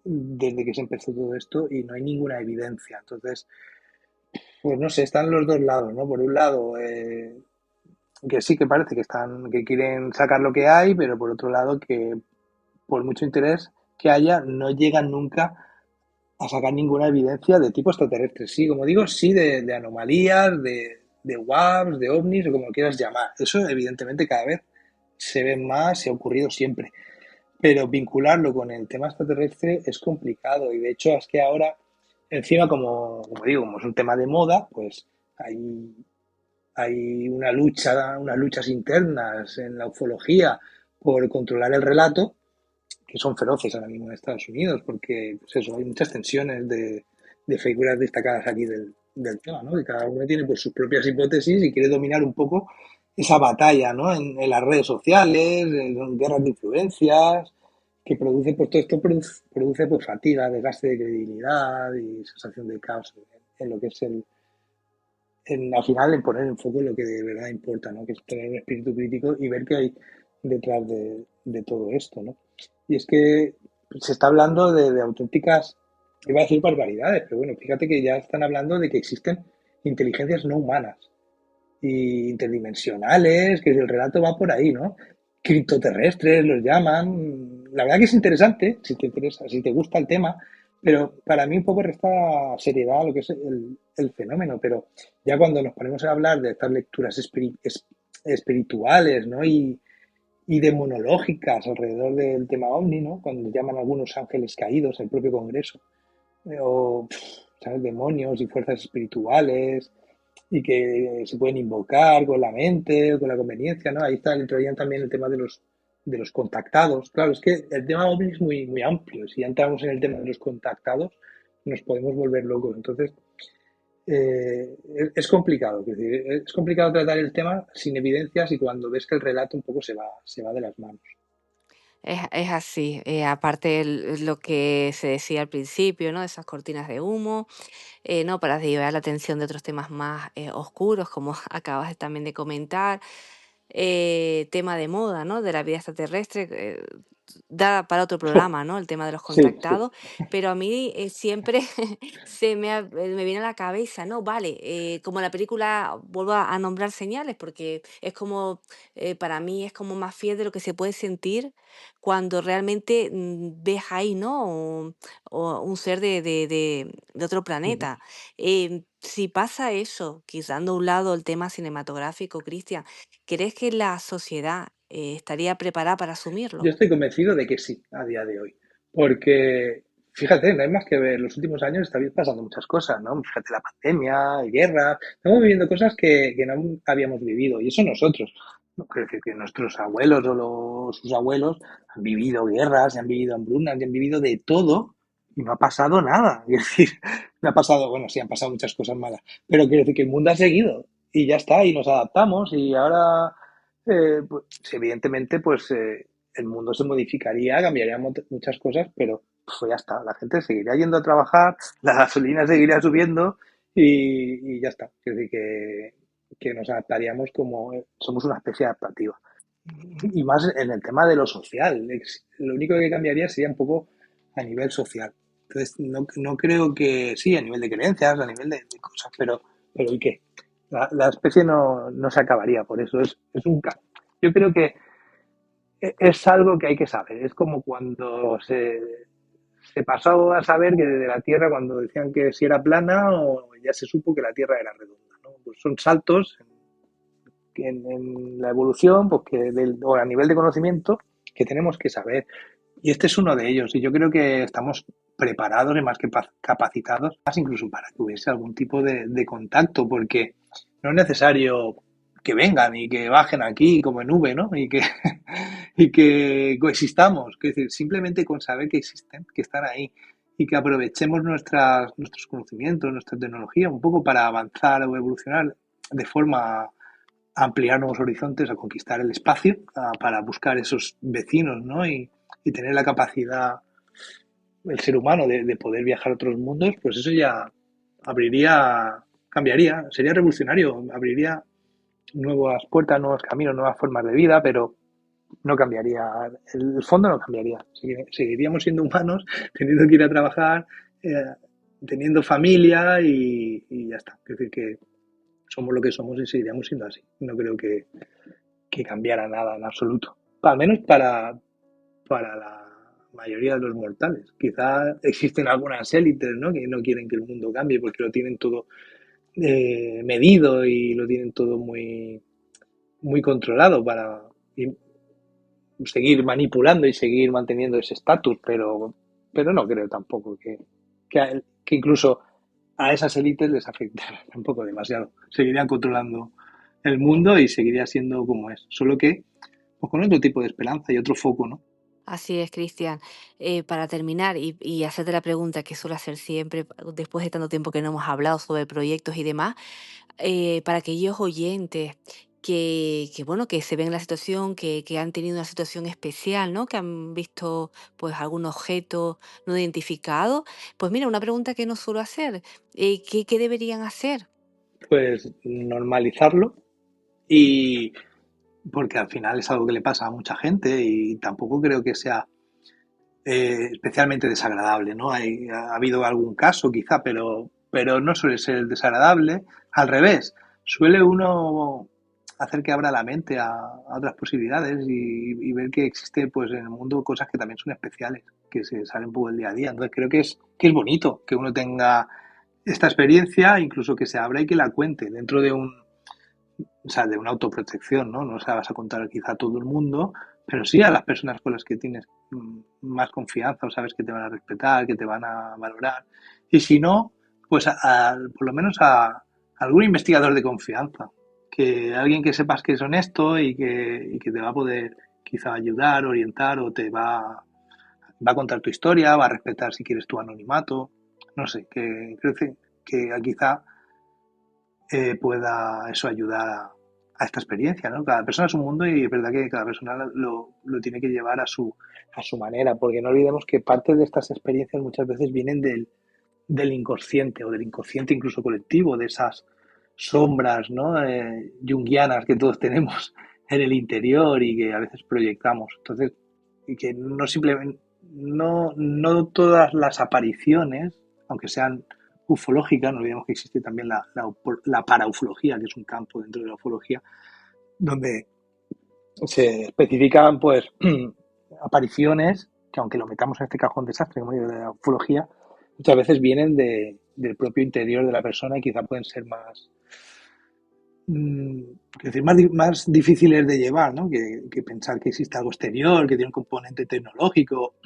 desde que se empezó todo esto y no hay ninguna evidencia. Entonces, pues no sé, están los dos lados, ¿no? Por un lado, que sí que parece que quieren sacar lo que hay, pero por otro lado que por mucho interés que haya, no llegan nunca a sacar ninguna evidencia de tipo extraterrestre. Sí, como digo, sí de anomalías, de WAPs, de ovnis o como lo quieras llamar. Eso evidentemente cada vez se ve más, se ha ocurrido siempre. Pero vincularlo con el tema extraterrestre es complicado y de hecho es que ahora, encima como digo, como es un tema de moda, pues hay unas luchas internas en la ufología por controlar el relato que son feroces ahora mismo en Estados Unidos, porque pues eso, hay muchas tensiones de figuras destacadas aquí del tema, ¿no? Y cada uno tiene pues sus propias hipótesis y quiere dominar un poco esa batalla, ¿no? En las redes sociales, en guerras de influencias, que produce, pues todo esto produce pues fatiga, desgaste de credibilidad y sensación de caos en lo que es al final en poner en foco lo que de verdad importa, ¿no? Que es tener un espíritu crítico y ver qué hay detrás de todo esto, ¿no? Y es que se está hablando de auténticas, iba a decir barbaridades, pero bueno, fíjate que ya están hablando de que existen inteligencias no humanas y interdimensionales, que el relato va por ahí, ¿no? Criptoterrestres los llaman. La verdad que es interesante, si te interesa, si te gusta el tema, pero para mí un poco resta seriedad a lo que es el fenómeno. Pero ya cuando nos ponemos a hablar de estas lecturas espirituales, ¿no? Y demonológicas alrededor del tema OVNI, ¿no? Cuando llaman a algunos ángeles caídos, el propio Congreso, o, ¿sabes? Demonios y fuerzas espirituales, y que se pueden invocar con la mente o con la conveniencia, ¿no? Ahí está, entrarían también el tema de los contactados. Claro, es que el tema OVNI es muy, muy amplio. Si ya entramos en el tema de los contactados, nos podemos volver locos. Entonces, es complicado. Es complicado tratar el tema sin evidencias y cuando ves que el relato un poco se va de las manos. Es así, aparte lo que se decía al principio, ¿no? Esas cortinas de humo, ¿no? Para desviar la atención de otros temas más oscuros, como acabas también de comentar. Tema de moda, ¿no? De la vida extraterrestre, da para otro programa, ¿no? El tema de los Sí, sí. contactados, pero a mí siempre me viene a la cabeza, ¿no? Vale, como la película, vuelvo a nombrar señales, porque es como, para mí es como más fiel de lo que se puede sentir cuando realmente ves ahí, ¿no? O un ser de otro Ujú. planeta. Si pasa eso, quitando a un lado el tema cinematográfico, Cristian, ¿crees que la sociedad estaría preparada para Yo asumirlo? estoy convencido de que sí, a día de hoy. Porque, fíjate, no hay más que ver, los últimos años está pasando muchas cosas, ¿no? Fíjate, la pandemia, guerra, estamos viviendo cosas que no habíamos vivido. Y eso nosotros, no quiero decir que nuestros abuelos o sus abuelos han vivido guerras, han vivido hambrunas, han vivido de todo y no ha pasado nada. Es decir, no ha pasado, bueno, sí, han pasado muchas cosas malas, pero quiero decir que el mundo ha seguido y ya está, y nos adaptamos y ahora, pues, evidentemente, pues el mundo se modificaría, cambiarían muchas cosas, pero pues ya está, la gente seguiría yendo a trabajar, la gasolina seguiría subiendo y ya está. Es decir, que nos adaptaríamos como somos una especie adaptativa. Y más en el tema de lo social. Lo único que cambiaría sería un poco a nivel social. Entonces, no creo que, sí, a nivel de creencias, a nivel de cosas, pero ¿y qué? La especie no se acabaría, por eso es un... Yo creo que es algo que hay que saber. Es como cuando se pasó a saber que desde la Tierra, cuando decían que si era plana, o ya se supo que la Tierra era redonda, ¿no? Pues son saltos en la evolución, pues o a nivel de conocimiento, que tenemos que saber. Y este es uno de ellos. Y yo creo que estamos preparados y más que capacitados, más incluso para que hubiese algún tipo de contacto, porque no es necesario que vengan y que bajen aquí como en nube, ¿no? Y que coexistamos. Es decir, simplemente con saber que existen, que están ahí y que aprovechemos nuestros conocimientos, nuestra tecnología, un poco para avanzar o evolucionar de forma a ampliar nuevos horizontes, a conquistar el espacio, para buscar esos vecinos, ¿no? Y tener la capacidad, el ser humano, de poder viajar a otros mundos, pues eso ya abriría, cambiaría, sería revolucionario, abriría nuevas puertas, nuevos caminos, nuevas formas de vida, pero no cambiaría, el fondo no cambiaría. Seguiríamos siendo humanos, teniendo que ir a trabajar, eh, teniendo familia y ya está. Es decir, que somos lo que somos y seguiríamos siendo así. No creo que cambiara nada en absoluto. Al menos para la mayoría de los mortales. Quizá existen algunas élites, ¿no? Que no quieren que el mundo cambie porque lo tienen todo medido y lo tienen todo muy, muy controlado para seguir manipulando y seguir manteniendo ese estatus, pero no creo tampoco que incluso a esas élites les afectara tampoco demasiado. Seguirían controlando el mundo y seguiría siendo como es, solo que pues, con otro tipo de esperanza y otro foco, ¿no? Así es, Cristian. Para terminar y hacerte la pregunta que suelo hacer siempre, después de tanto tiempo que no hemos hablado sobre proyectos y demás, para aquellos oyentes bueno, que se ven en la situación, que han tenido una situación especial, ¿no? Que han visto pues algún objeto no identificado. Pues mira, una pregunta que no suelo hacer, ¿qué deberían hacer? Pues normalizarlo y porque al final es algo que le pasa a mucha gente y tampoco creo que sea especialmente desagradable, ¿no? Ha habido algún caso quizá, pero no suele ser desagradable. Al revés, suele uno hacer que abra la mente a otras posibilidades y ver que existe pues en el mundo cosas que también son especiales, que se salen un poco del día a día. Entonces creo que es bonito que uno tenga esta experiencia, incluso que se abra y que la cuente dentro o sea, de una autoprotección, ¿no? No se la vas a contar quizá a todo el mundo, pero sí a las personas con las que tienes más confianza o sabes que te van a respetar, que te van a valorar. Y si no, pues por lo menos a algún investigador de confianza, que alguien que sepas que es honesto y que te va a poder quizá ayudar, orientar o va a contar tu historia, va a respetar si quieres tu anonimato. No sé, que creo que quizá pueda eso ayudar a esta experiencia, ¿no? Cada persona es un mundo y es verdad que cada persona lo tiene que llevar a su manera, porque no olvidemos que parte de estas experiencias muchas veces vienen del inconsciente o del inconsciente incluso colectivo, de esas sombras, ¿no? Junguianas que todos tenemos en el interior y que a veces proyectamos. Entonces, y que no simplemente, no todas las apariciones, aunque sean ufológicas, no olvidemos que existe también la paraufología, que es un campo dentro de la ufología, donde se especifican pues apariciones que, aunque lo metamos en este cajón desastre, como digo, de la ufología, muchas veces vienen del propio interior de la persona y quizá pueden ser más, es decir, más difíciles de llevar, ¿no? Que pensar que existe algo exterior, que tiene un componente tecnológico,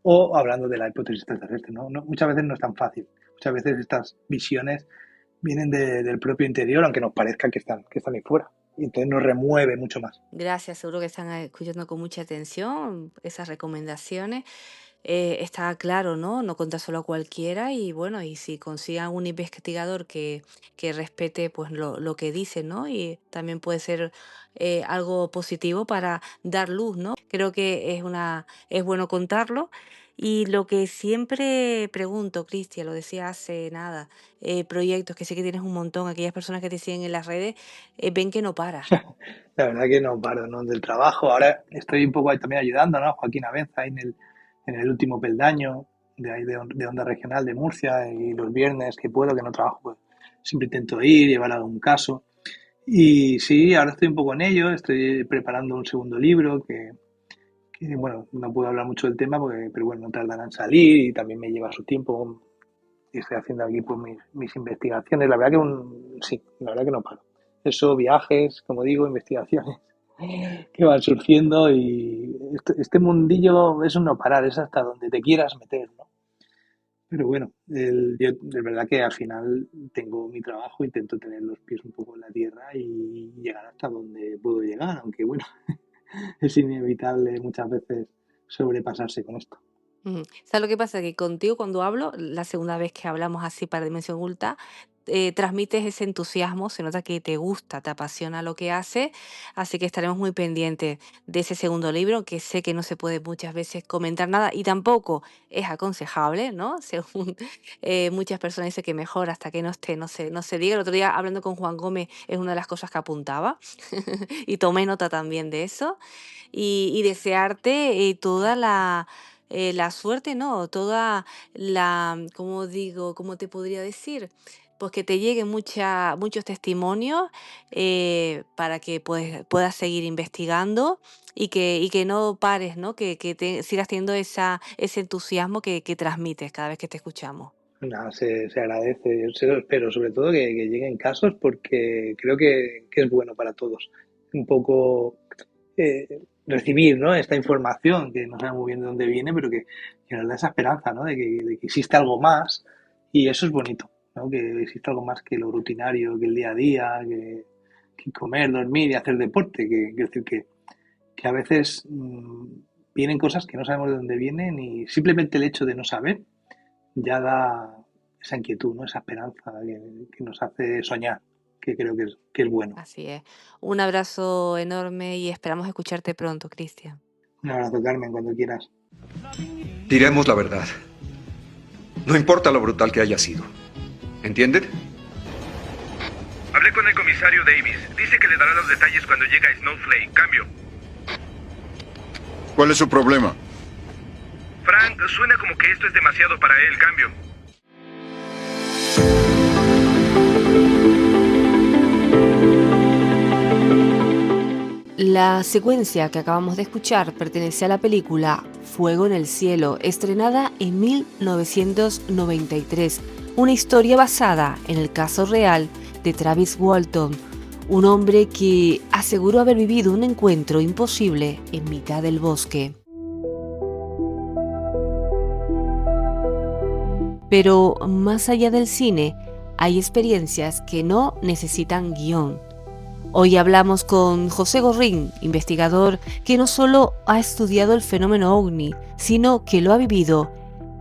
o hablando de la hipótesis extraterrestre, ¿no? Muchas veces no es tan fácil. Muchas veces estas visiones vienen del propio interior, aunque nos parezca que están ahí fuera. Y entonces nos remueve mucho más. Gracias, seguro que están escuchando con mucha atención esas recomendaciones. Está claro, ¿no? No contar solo a cualquiera y bueno, y si consigan un investigador que respete pues lo que dice, ¿no? Y también puede ser algo positivo para dar luz, ¿no? Creo que es bueno contarlo. Y lo que siempre pregunto, Cristian, lo decía hace nada, proyectos que sé que tienes un montón, aquellas personas que te siguen en las redes, ven que no paras. La verdad que no paro, ¿no? Del trabajo. Ahora estoy un poco ahí también ayudando, ¿no? Joaquín Abenza en el último peldaño de ahí de Onda Regional de Murcia, y los viernes que puedo, que no trabajo, pues siempre intento ir, llevar algún caso. Y sí, ahora estoy un poco en ello, estoy preparando un segundo libro que bueno, no puedo hablar mucho del tema, pero bueno, no tardará en salir y también me lleva su tiempo. Y estoy haciendo aquí pues mis investigaciones. La verdad sí, la verdad que no paro. Eso, viajes, como digo, investigaciones que van surgiendo, y este mundillo es un no parar, es hasta donde te quieras meter, ¿no? Pero bueno, yo de verdad que al final tengo mi trabajo, intento tener los pies un poco en la tierra y llegar hasta donde puedo llegar, aunque bueno, es inevitable muchas veces sobrepasarse con esto. ¿Sabes lo que pasa? Que contigo cuando hablo, la segunda vez que hablamos así para Dimensión Oculta, transmites ese entusiasmo, se nota que te gusta, te apasiona lo que haces, así que estaremos muy pendientes de ese segundo libro, que sé que no se puede muchas veces comentar nada y tampoco es aconsejable, ¿no? Según muchas personas dicen que mejor hasta que no esté, no se diga. El otro día hablando con Juan Gómez es una de las cosas que apuntaba y tomé nota también de eso y desearte toda la suerte, ¿no? Toda ¿cómo digo? ¿Cómo te podría decir? Pues que te lleguen muchos testimonios para que puedas seguir investigando y que no pares, ¿no? Que sigas teniendo ese entusiasmo que transmites cada vez que te escuchamos. Nada, se agradece. Yo espero sobre todo que lleguen casos, porque creo que es bueno para todos. Un poco recibir, ¿no? Esta información que no sabemos muy bien de dónde viene, pero que nos da esa esperanza, ¿no? De que existe algo más, y eso es bonito, ¿no? Que existe algo más que lo rutinario, que el día a día, que comer, dormir y hacer deporte. Quiero decir que a veces vienen cosas que no sabemos de dónde vienen, y simplemente el hecho de no saber ya da esa inquietud, ¿no? Esa esperanza que nos hace soñar, que creo que es bueno. Así es. Un abrazo enorme y esperamos escucharte pronto, Cristian. Un abrazo, Carmen, cuando quieras. Diremos la verdad. No importa lo brutal que haya sido. ¿Entienden? Hablé con el comisario Davis. Dice que le dará los detalles cuando llegue a Snowflake. Cambio. ¿Cuál es su problema? Frank, suena como que esto es demasiado para él. Cambio. La secuencia que acabamos de escuchar pertenece a la película Fuego en el Cielo, estrenada en 1993, una historia basada en el caso real de Travis Walton, un hombre que aseguró haber vivido un encuentro imposible en mitad del bosque. Pero más allá del cine, hay experiencias que no necesitan guión. Hoy hablamos con José Gorrín, investigador que no solo ha estudiado el fenómeno ovni, sino que lo ha vivido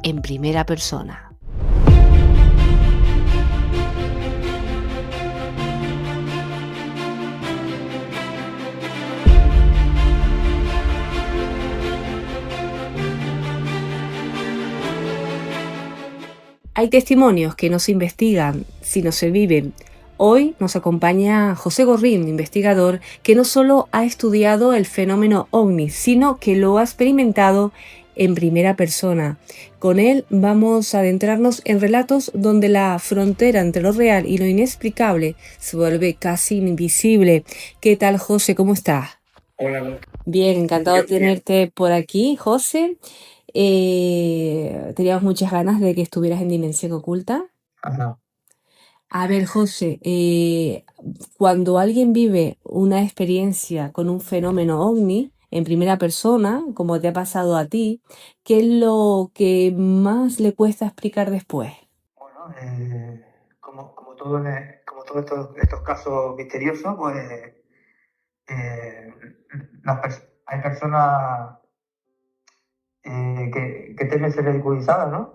en primera persona. Hay testimonios que no se investigan, sino se viven. Hoy nos acompaña José Gorrín, investigador, que no solo ha estudiado el fenómeno ovni, sino que lo ha experimentado en primera persona. Con él vamos a adentrarnos en relatos donde la frontera entre lo real y lo inexplicable se vuelve casi invisible. ¿Qué tal, José? ¿Cómo estás? Hola. Bien, encantado de Bien. tenerte por aquí, José. Teníamos muchas ganas de que estuvieras en Dimensión Oculta. Ajá. A ver, José, cuando alguien vive una experiencia con un fenómeno ovni en primera persona, como te ha pasado a ti, ¿qué es lo que más le cuesta explicar después? Bueno, como todos estos casos misteriosos, pues eh, hay personas que temen ser ridiculizadas, ¿no?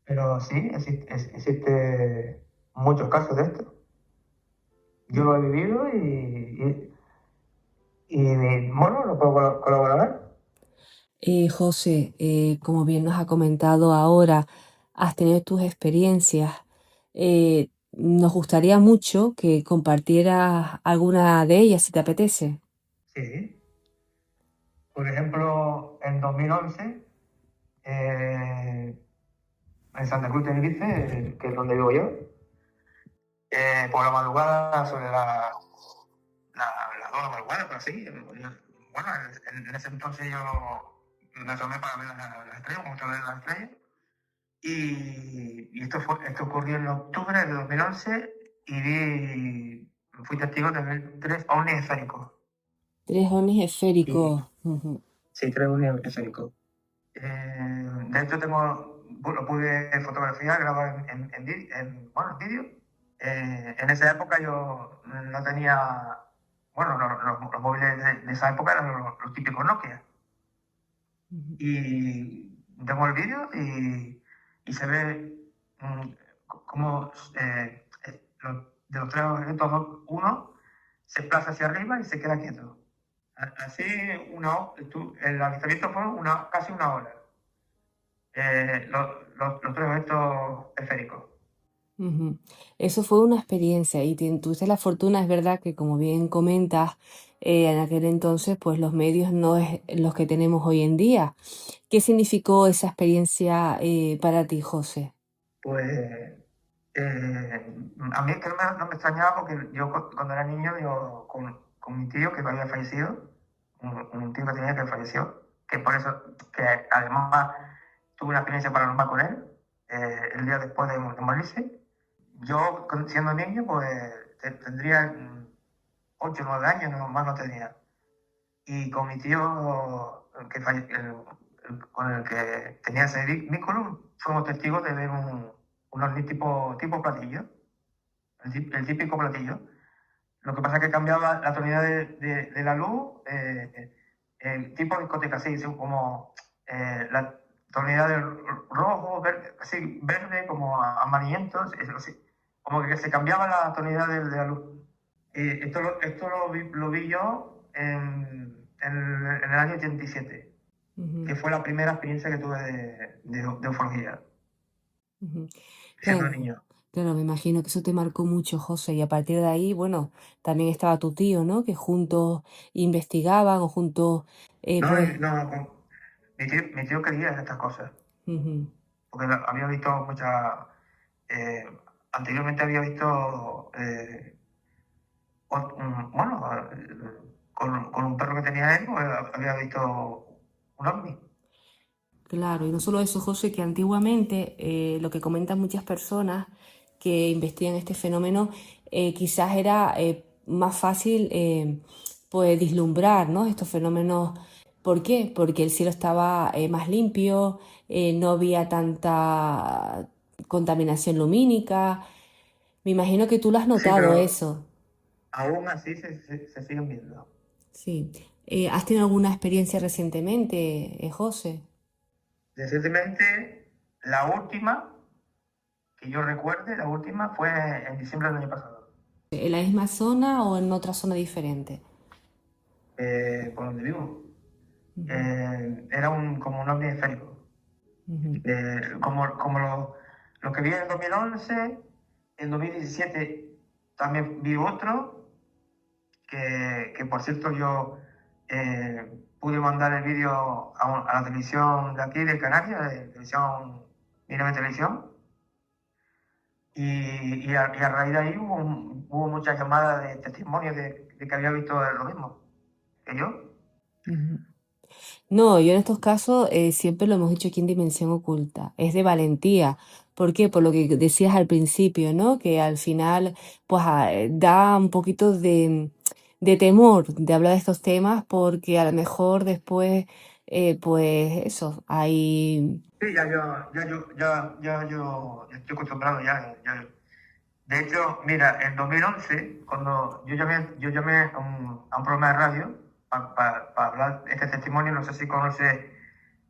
Pero sí, existe muchos casos de esto. Yo lo he vivido y bueno, lo puedo colaborar. José, como bien nos ha comentado ahora, has tenido tus experiencias. Nos gustaría mucho que compartieras alguna de ellas, si te apetece. Sí. Por ejemplo, en 2011, en Santa Cruz de Tenerife, que es donde vivo yo, por la madrugada, sobre las 2 de la madrugada, por así. Bueno, en ese entonces yo me asomé para ver las estrellas, como estaba viendo las estrellas. Y esto ocurrió en octubre de 2011 y fui testigo de ver 3 ovnis esféricos. 3 ovnis esféricos. Ujú. Sí, 3 ovnis esféricos. De hecho, lo pude fotografiar, grabar en vídeo. En esa época yo no tenía, bueno, los móviles de esa época eran los típicos Nokia. Ujú. Y tengo el vídeo y se ve cómo de los 3 objetos, uno se desplaza hacia arriba y se queda quieto. Así, el avistamiento fue casi una hora. Los 3 objetos esféricos. Ujú. Eso fue una experiencia y tuviste la fortuna, es verdad que como bien comentas, en aquel entonces pues los medios no es los que tenemos hoy en día. ¿Qué significó esa experiencia para ti, José? Pues a mí es que no me extrañaba porque yo cuando era niño, yo con mi tío que había fallecido, un tío que tenía que falleció, que por eso, que además tuve una experiencia paranormal con él, el día después de morirse. Yo, siendo niño, pues tendría 8 o 9 años, más no tenía. Y con mi tío, con el que tenía ese vínculo, fuimos testigos de ver un ovni tipo platillo, el típico platillo. Lo que pasa es que cambiaba la tonalidad de la luz, el tipo de discoteca, así como la tonalidad de rojo, verde, así, verde, como amarillento, así, como que se cambiaba la tonalidad de la luz. Esto lo vi yo en el año 87, Ujú, que fue la primera experiencia que tuve de ufología, ujú. siendo Claro, niño. claro, me imagino que eso te marcó mucho, José, y a partir de ahí, bueno, también estaba tu tío, ¿no? Que juntos investigaban o juntos, pues, Mi tío quería estas cosas, ujú. porque había visto eh, anteriormente había visto, bueno, con un perro que tenía él, pues, había visto un ovni. Claro, y no solo eso, José, que antiguamente lo que comentan muchas personas que investigan este fenómeno, quizás era más fácil pues vislumbrar, ¿no? Estos fenómenos. ¿Por qué? Porque el cielo estaba más limpio, no había tanta contaminación lumínica. Me imagino que tú lo has Sí, notado pero eso. aún así se siguen viendo. Sí. ¿Has tenido alguna experiencia recientemente, José? Recientemente, la última que yo recuerde, la última fue en diciembre del año pasado, ¿En la misma zona o en otra zona diferente? por donde vivo. Ujú, Era como un ovni esférico. ujú. Como lo que vi en 2011, en 2017 también vi otro, que por cierto yo pude mandar el vídeo a la televisión de aquí, de Canarias, de televisión, Mírame Televisión, y a raíz de ahí hubo muchas llamadas de testimonios de que había visto lo mismo que yo. Ujú. No, yo en estos casos siempre lo hemos dicho aquí en Dimensión Oculta, es de valentía. ¿Por qué? Por lo que decías al principio, ¿no? Que al final, pues da un poquito de temor de hablar de estos temas porque a lo mejor después, pues eso, hay... Sí, ya estoy acostumbrado ya. De hecho, mira, en 2011, cuando yo llamé a un programa de radio para hablar de este testimonio, no sé si conoces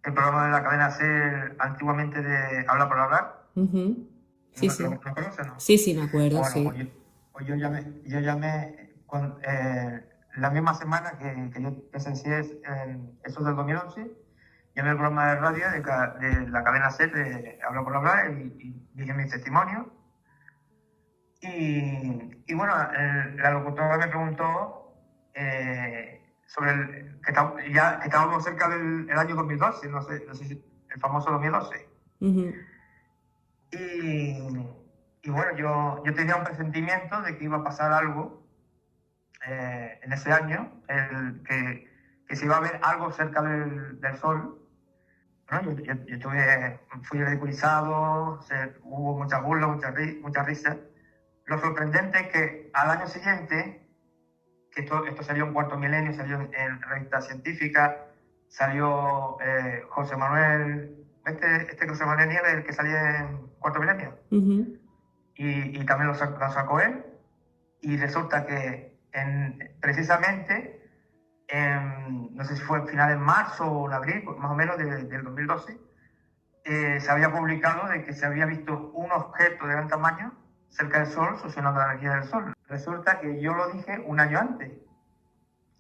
el programa de la cadena SER antiguamente de Hablar por Hablar. Ujú. Sí, ¿Lo sí. conoces, no? Sí, sí, me acuerdo, Bueno, sí. pues yo llamé la misma semana que yo presencié eso del 2011, llamé al programa de radio de la cadena SER de Hablar por Hablar y dije mi testimonio. Y bueno, la locutora me preguntó sobre que estábamos cerca del año 2012, no sé si el famoso 2012. Ujú. Y bueno, yo tenía un presentimiento de que iba a pasar algo en ese año, que se iba a ver algo cerca del Sol. Bueno, fui ridiculizado, hubo mucha burla, mucha risa. Lo sorprendente es que al año siguiente, que esto salió en Cuarto Milenio, salió en revista científica, salió José Manuel, este José Manuel Nieves, el que salía en Cuarto Milenio, Ujú. y también lo sacó él, y resulta que precisamente, no sé si fue en final de marzo o en abril, más o menos del 2012, se había publicado de que se había visto un objeto de gran tamaño cerca del Sol, succionando la energía del Sol. Resulta que yo lo dije un año antes.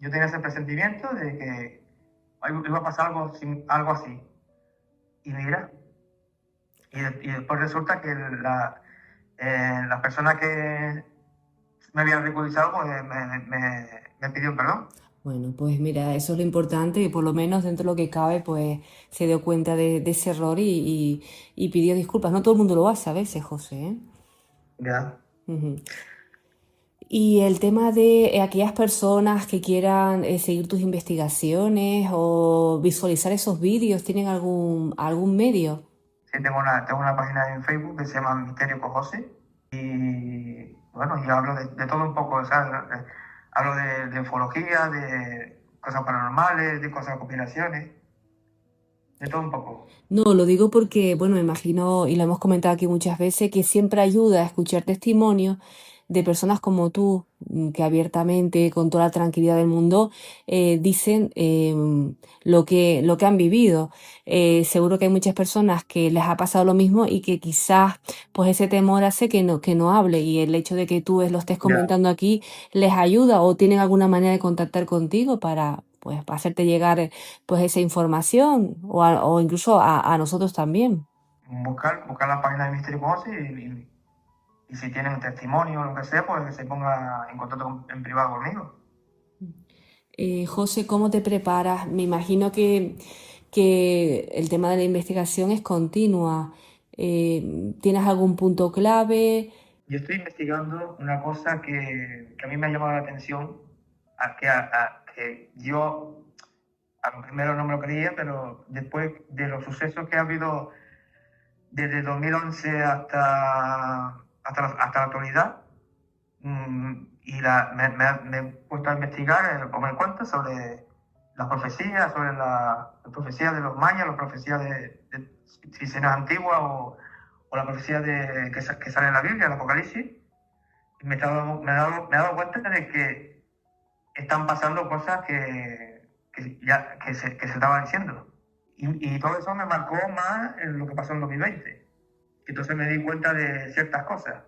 Yo tenía ese presentimiento de que iba a pasar algo así. Y mira, y después resulta que la persona que me había ridiculizado pues, me pidió perdón. Bueno, pues mira, eso es lo importante, que por lo menos dentro de lo que cabe, pues se dio cuenta de ese error y pidió disculpas. No todo el mundo lo hace a veces, José, ¿eh? Ya. Ujú. Y el tema de aquellas personas que quieran seguir tus investigaciones o visualizar esos vídeos, ¿tienen algún medio? Sí, tengo una página en Facebook que se llama Misterio con José. Y bueno, yo hablo de todo un poco, ¿sabes? Hablo de ufología, de cosas paranormales, de cosas de conspiraciones, de todo un poco. No, lo digo porque, bueno, me imagino, y lo hemos comentado aquí muchas veces, que siempre ayuda a escuchar testimonios de personas como tú, que abiertamente, con toda la tranquilidad del mundo, dicen lo que han vivido. Seguro que hay muchas personas que les ha pasado lo mismo y que quizás, pues ese temor hace que no hable, y el hecho de que tú lo estés Ya. comentando aquí les ayuda, o tienen alguna manera de contactar contigo para, pues, para hacerte llegar pues esa información o incluso a nosotros también. Buscar la página de Misterio con José y si tienen testimonio o lo que sea, pues que se ponga en contacto en privado conmigo. José, ¿cómo te preparas? Me imagino que el tema de la investigación es continua. ¿Tienes algún punto clave? Yo estoy investigando una cosa que a mí me ha llamado la atención, que yo primero no me lo creía, pero después de los sucesos que ha habido desde 2011 hasta la actualidad, y me he puesto a investigar por mi cuenta sobre las profecías, sobre las profecías de los mayas, las profecías de cicenas antiguas o la profecía que sale en la Biblia, el Apocalipsis. Y me he dado cuenta de que están pasando cosas que se estaban diciendo. Y todo eso me marcó más en lo que pasó en 2020. Entonces me di cuenta de ciertas cosas.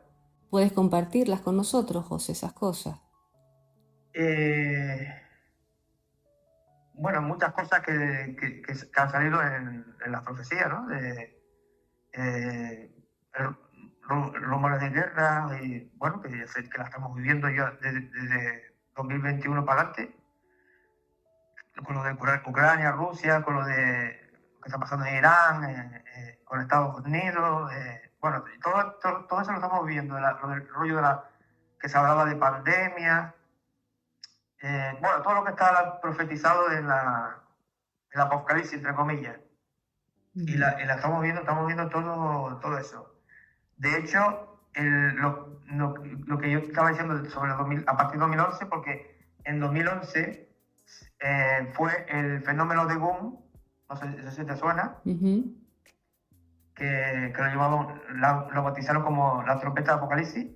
¿Puedes compartirlas con nosotros, José, esas cosas? Bueno, muchas cosas que han salido en las profecías, ¿no? rumores de guerra, y bueno, que la estamos viviendo ya desde 2021 para adelante, con lo de Ucrania, Rusia, con lo de lo que está pasando en Irán, con Estados Unidos, bueno, todo eso lo estamos viviendo, lo del rollo que se hablaba de pandemia, bueno, todo lo que está profetizado en la Apocalipsis, entre comillas. Y la estamos viendo todo eso. De hecho, lo que yo estaba diciendo sobre a partir de 2011, porque en 2011 fue el fenómeno de Boom, no sé si te suena, que lo bautizaron como la trompeta de Apocalipsis.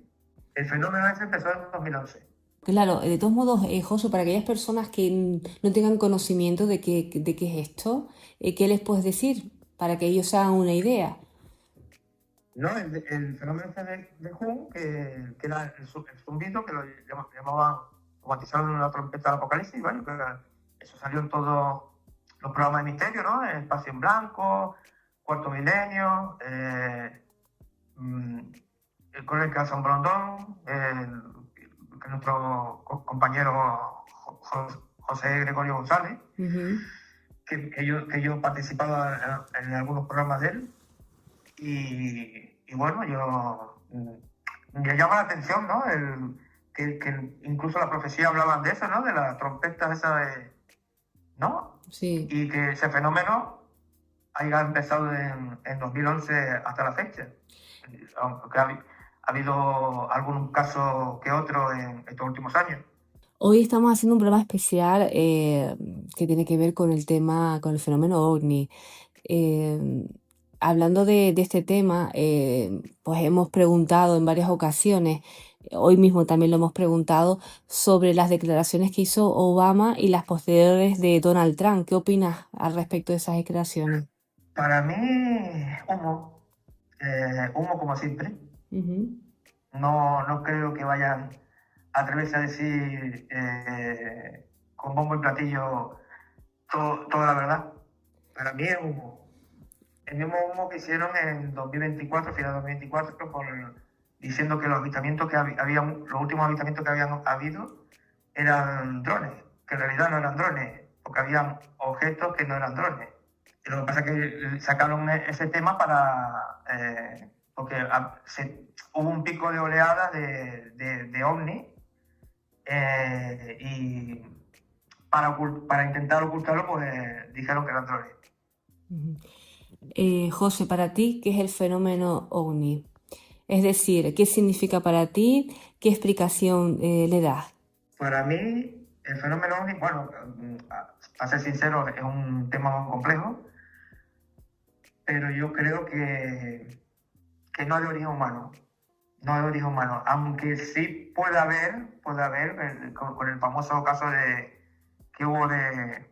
El fenómeno ese empezó en 2011. Claro, de todos modos, Josu, para aquellas personas que no tengan conocimiento de qué es esto, ¿qué les puedes decir para que ellos hagan una idea? No, el fenómeno de Hum, que era el zumbido, que lo llamaban, lo bautizaron en la trompeta del Apocalipsis, bueno, que eso salió en todos los programas de misterio, ¿no? Espacio en Blanco, Cuarto Milenio, con el Calzón Brondón, que nuestro compañero José Gregorio González, que yo participaba en algunos programas de él. Y bueno, me llama la atención, ¿no? Que incluso la profecía hablaban de eso, ¿no? De las trompetas esas, ¿no? Sí. Y que ese fenómeno haya empezado en 2011 hasta la fecha. Aunque ha habido algún caso que otro en estos últimos años. Hoy estamos haciendo un programa especial que tiene que ver con el tema, con el fenómeno OVNI. Hablando de este tema, pues hemos preguntado en varias ocasiones, hoy mismo también lo hemos preguntado, sobre las declaraciones que hizo Obama y las posteriores de Donald Trump. ¿Qué opinas al respecto de esas declaraciones? Para mí, humo como siempre. No creo que vayan a atreverse a decir con bombo y platillo toda la verdad. Para mí es humo. El mismo humo que hicieron en 2024, final de 2024, diciendo que los avistamientos los últimos avistamientos que habían habido eran drones, que en realidad no eran drones, porque habían objetos que no eran drones. Y lo que pasa es que sacaron ese tema porque hubo un pico de oleadas de ovni, y para intentar ocultarlo, pues dijeron que eran drones. José, para ti, ¿qué es el fenómeno OVNI? Es decir, ¿qué significa para ti? ¿Qué explicación le das? Para mí, el fenómeno OVNI, bueno, para ser sincero, es un tema muy complejo, pero yo creo que no es de origen humano. No es de origen humano, aunque sí puede haber con el famoso caso que hubo de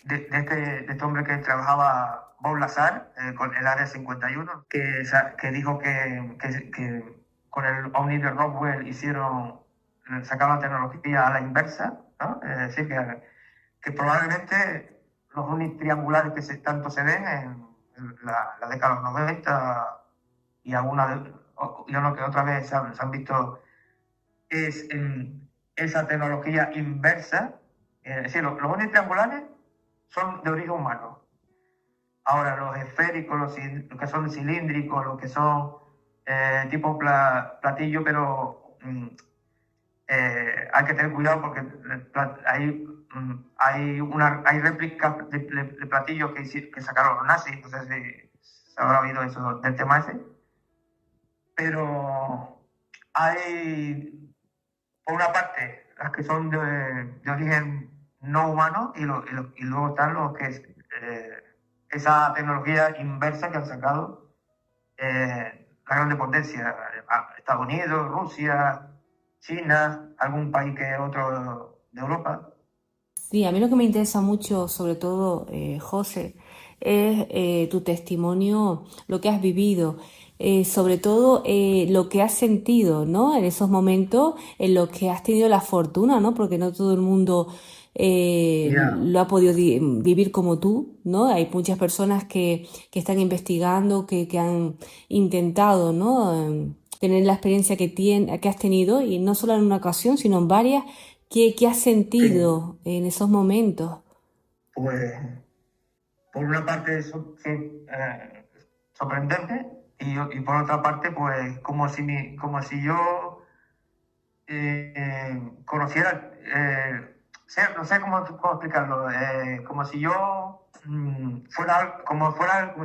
este hombre que trabajaba, Bob Lazar, con el Área 51, que dijo que con el OVNI de Roswell sacaron la tecnología a la inversa, ¿no? Es decir, que probablemente los OVNIs triangulares que tanto se ven en la década de los 90 y uno que otra vez se han visto, es esa tecnología inversa. Es decir, los OVNIs triangulares son de origen humano. Ahora, los esféricos, los que son cilíndricos, los que son tipo platillo, pero hay que tener cuidado porque hay réplicas de platillos que sacaron los nazis. No sé si se habrá oído eso del tema ese. Pero hay, por una parte, las que son de origen no humano y luego están los que es esa tecnología inversa que han sacado la grande potencia, Estados Unidos, Rusia, China, algún país que otro de Europa. Sí, a mí lo que me interesa mucho, sobre todo, José, es tu testimonio, lo que has vivido, sobre todo lo que has sentido, ¿no? En esos momentos en los que has tenido la fortuna, ¿no? Porque no todo el mundo Ya. lo ha podido vivir como tú, ¿no? Hay muchas personas que están investigando, que han intentado, ¿no? Tener la experiencia que has tenido, y no solo en una ocasión, sino en varias. ¿Qué has Sí, sentido en esos momentos? pues por una parte sí, sorprendente y por otra parte pues como si yo conociera, no sé cómo explicarlo, como si yo como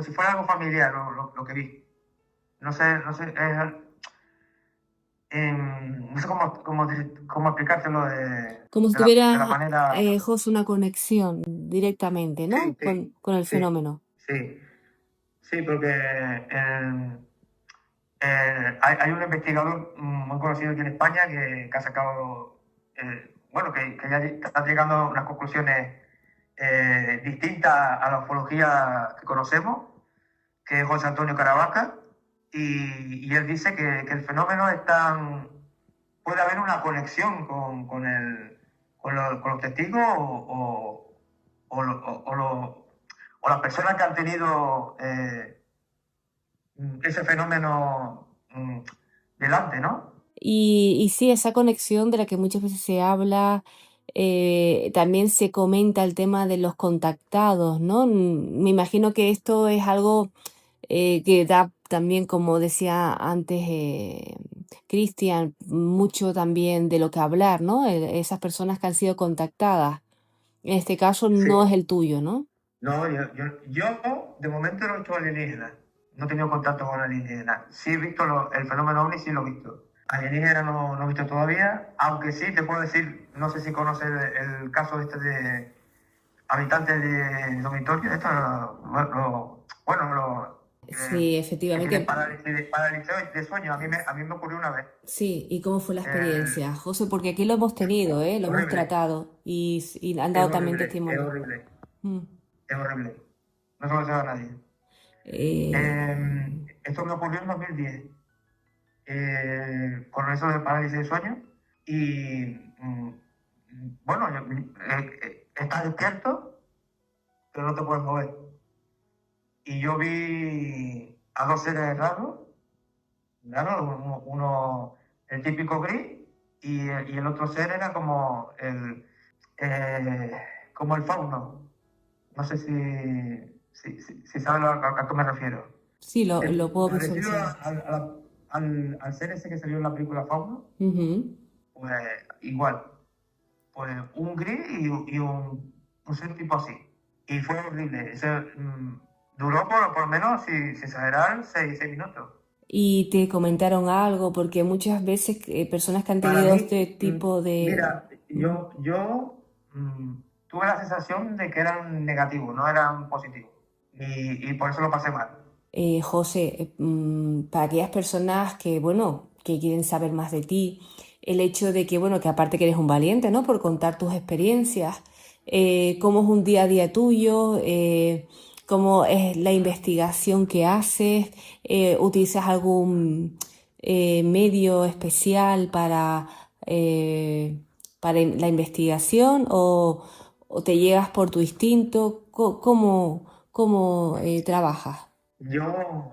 si fuera algo familiar lo que vi. No sé, no sé cómo explicártelo Como si de la tuvieras, manera. José, una conexión directamente, ¿no? Sí, sí, Con el sí, fenómeno. sí, sí, porque hay un investigador muy conocido aquí en España que ha sacado, bueno, que ya está llegando a unas conclusiones distintas a la ufología que conocemos, que es José Antonio Caravaca, y él dice que el fenómeno es tan. Puede haber una conexión con los testigos o las personas que han tenido ese fenómeno delante, ¿no? Y sí, esa conexión de la que muchas veces se habla, también se comenta el tema de los contactados, ¿no? Me imagino que esto es algo que da también, como decía antes Cristian, mucho también de lo que hablar, ¿no? Esas personas que han sido contactadas. En este caso Sí. no es el tuyo, ¿no? No, yo de momento no he visto alienígenas. No he tenido contacto con alienígenas. Sí he visto el fenómeno OVNI, sí lo he visto. Alienígena no he visto todavía, aunque sí te puedo decir, no sé si conoces el caso este de habitantes de dormitorio, esto, Sí, que tienen efectivamente. parálisis de sueño. A mí me ocurrió una vez. Sí, ¿y cómo fue la Eh, experiencia, José? Porque aquí lo hemos tenido, ¿eh? Lo hemos horrible, tratado y han dado también es testimonio. horrible, Mm. es horrible. No se lo deseo a nadie. Esto me ocurrió en 2010, con eso de parálisis de sueño. Y bueno, estás despierto, pero no te puedes mover. Y yo vi a dos seres raros, el típico gris, y el otro ser era como el fauno. No sé si sabes a qué me refiero. Sí, lo puedo Parecido visualizar. al ser ese que salió en la película Fauno, Ujú. pues igual. Pues un gris y un ser tipo así. Y fue horrible. Duró por lo menos, sin exagerar, 6 minutos. Y te comentaron algo, porque muchas veces personas que han Para tenido mí, este tipo de... mira, Ujú. yo tuve la sensación de que eran negativos, no eran positivos. Y por eso lo pasé mal. José, para aquellas personas que, bueno, que quieren saber más de ti, el hecho de que, bueno, que aparte que eres un valiente, ¿no? Por contar tus experiencias, cómo es un día a día tuyo, cómo es la investigación que haces, utilizas algún medio especial para la investigación o te llegas por tu instinto, cómo trabajas. Yo,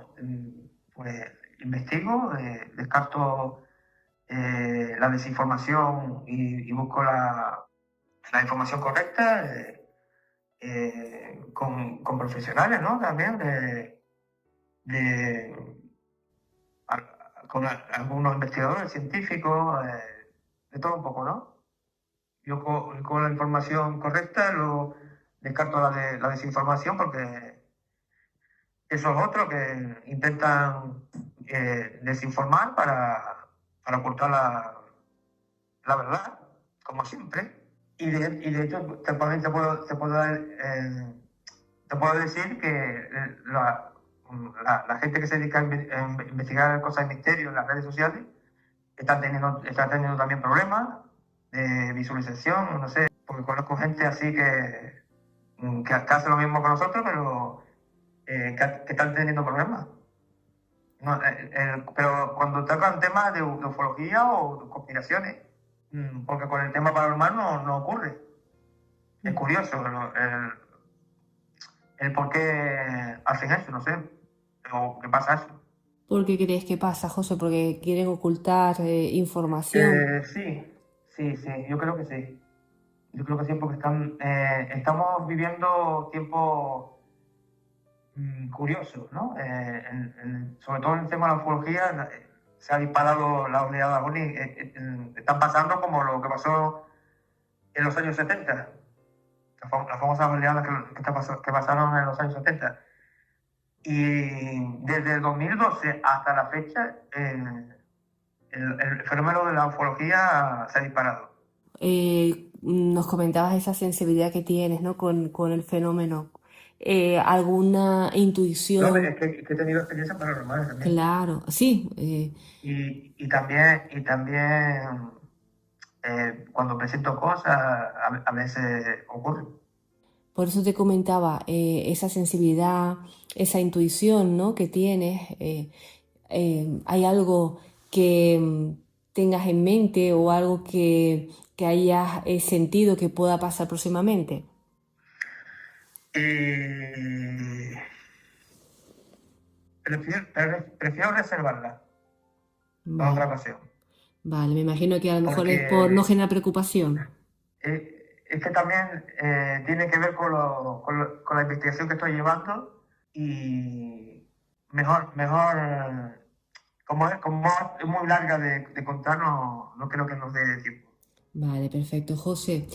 pues, investigo, descarto la desinformación y busco la información correcta con profesionales, ¿no? También de- con algunos investigadores científicos, de todo un poco, ¿no? Yo con la información correcta lo descarto la desinformación porque esos otros que intentan desinformar para ocultar la verdad, como siempre. Y de hecho, te puedo decir que la gente que se dedica a investigar cosas de misterio en las redes sociales está teniendo también problemas de visualización, no sé, porque conozco gente así que hace lo mismo que nosotros, pero que están teniendo problemas. No, pero cuando tocan temas de ufología o de conspiraciones, porque con el tema paranormal no ocurre. es curioso el por qué hacen eso, no sé, o qué pasa eso. ¿Por qué crees que pasa, José? ¿Porque quieren ocultar información? Sí, yo creo que sí. Yo creo que sí, porque estamos viviendo tiempos curiosos, ¿no? Sobre todo en el tema de la ufología, se ha disparado la oleada ovni. Están pasando como lo que pasó en los años 70, las famosas oleadas que pasaron en los años 70. Y desde el 2012 hasta la fecha, el fenómeno de la ufología se ha disparado. Nos comentabas esa sensibilidad que tienes, ¿no? con el fenómeno. ¿Alguna No, intuición? es que he tenido experiencias paranormales también. Claro, sí. Y también cuando presento cosas, a veces ocurre. Por eso te comentaba esa sensibilidad, esa intuición, ¿no? que tienes. ¿Hay algo que tengas en mente o algo que hayas sentido que pueda pasar próximamente? Prefiero reservarla para otra Vale, ocasión. vale, me imagino que a lo mejor es por no Porque generar preocupación. es que también tiene que ver con la investigación que estoy llevando y mejor, como es muy larga de contar, no creo que nos dé tiempo. Vale, perfecto. José,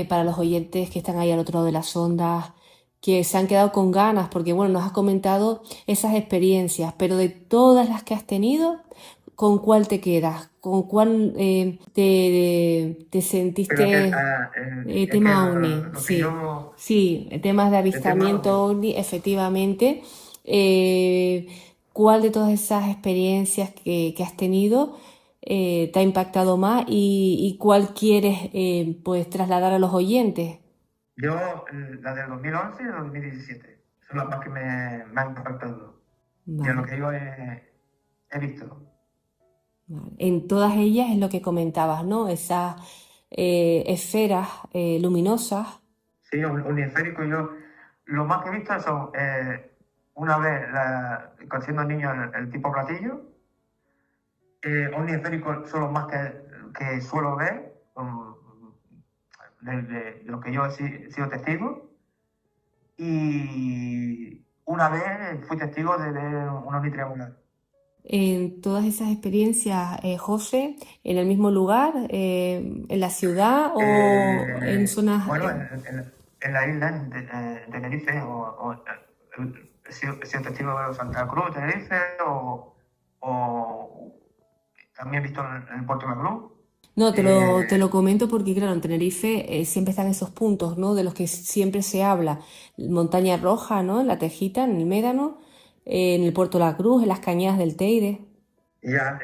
para los oyentes que están ahí al otro lado de las ondas, que se han quedado con ganas, porque bueno, nos has comentado esas experiencias, pero de todas las que has tenido, ¿con cuál te quedas? ¿Con cuál te Pero sentiste es que tema ovni? lo que Sí, yo, sí, temas de el tema avistamiento ovni, efectivamente. Eh, ¿Cuál de todas esas experiencias que has tenido te ha impactado más y cuál quieres pues trasladar a los oyentes? la del 2011 y la del 2017 son las más que me han impactado. Y es lo Vale, que yo he visto. vale. En todas ellas es lo que comentabas, ¿no? Esas esferas luminosas. Sí, unisférico. Yo lo más que he visto son una vez, siendo niño, el tipo platillo. Unisférico son los más que suelo ver, de lo que yo he sido testigo. Y una vez fui testigo de ver un ovni triangular. En todas esas experiencias, José, en el mismo lugar, en la ciudad o en zonas... Bueno, en la isla, en Tenerife, he sido testigo de Santa Cruz, Tenerife, o también he visto en el Puerto de la Cruz. No, te lo comento porque, claro, en Tenerife siempre están esos puntos, ¿no? De los que siempre se habla. Montaña Roja, ¿no? En La Tejita, en el Médano, en el Puerto La Cruz, en las Cañadas del Teide. Y ya,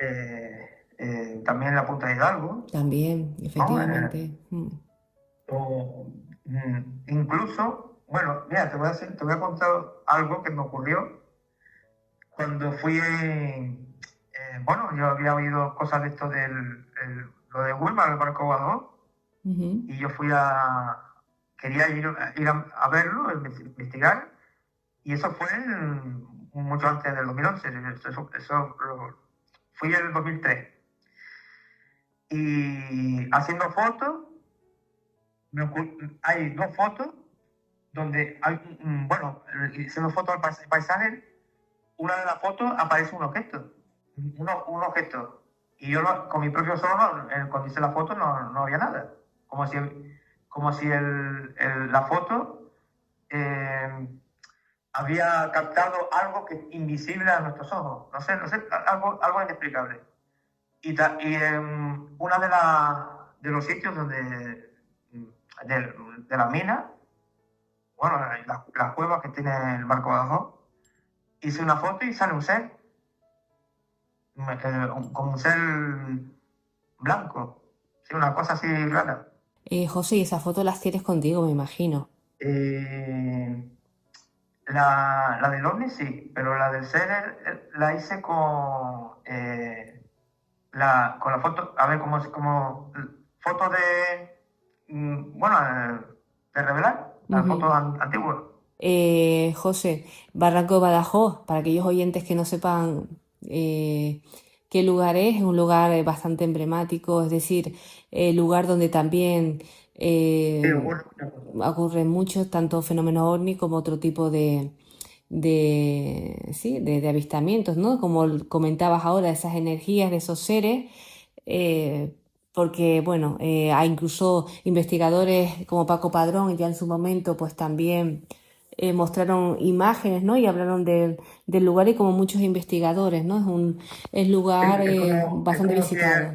también en la Punta de Hidalgo, También, ¿no? efectivamente. Incluso, bueno, mira, te voy a contar algo que me ocurrió cuando fui, bueno, yo había oído cosas de esto lo de Wilmar, el barco volador, Ujú. y yo quería ir a verlo, a investigar, y eso fue mucho antes del 2011, fui en el 2003. Y haciendo fotos, hay dos fotos donde hay, bueno, haciendo fotos al paisaje, una de las fotos aparece un objeto, un objeto. Y yo con mi propio ojo, cuando hice la foto, no había nada. Como si la foto había captado algo que es invisible a nuestros ojos. No sé, algo inexplicable. Y una de los sitios de la mina, bueno, las cuevas que tiene el barco abajo, hice una foto y sale un ser, como un ser blanco, sí, una cosa así rara. José, y esas fotos las tienes contigo, me imagino. La del ovni sí, pero la del ser la hice con la foto, a ver, como foto de, bueno, revelar, las fotos antiguas. José, Barranco de Badajoz, para aquellos oyentes que no sepan qué lugar es un lugar bastante emblemático, es decir, lugar donde también ocurren muchos, tanto fenómenos ovni como otro tipo de avistamientos, ¿no? Como comentabas ahora, esas energías de esos seres, porque, bueno, hay incluso investigadores como Paco Padrón, ya en su momento, pues también mostraron imágenes, ¿no? Y hablaron del lugar, y como muchos investigadores, ¿no? Es lugar bastante visitado.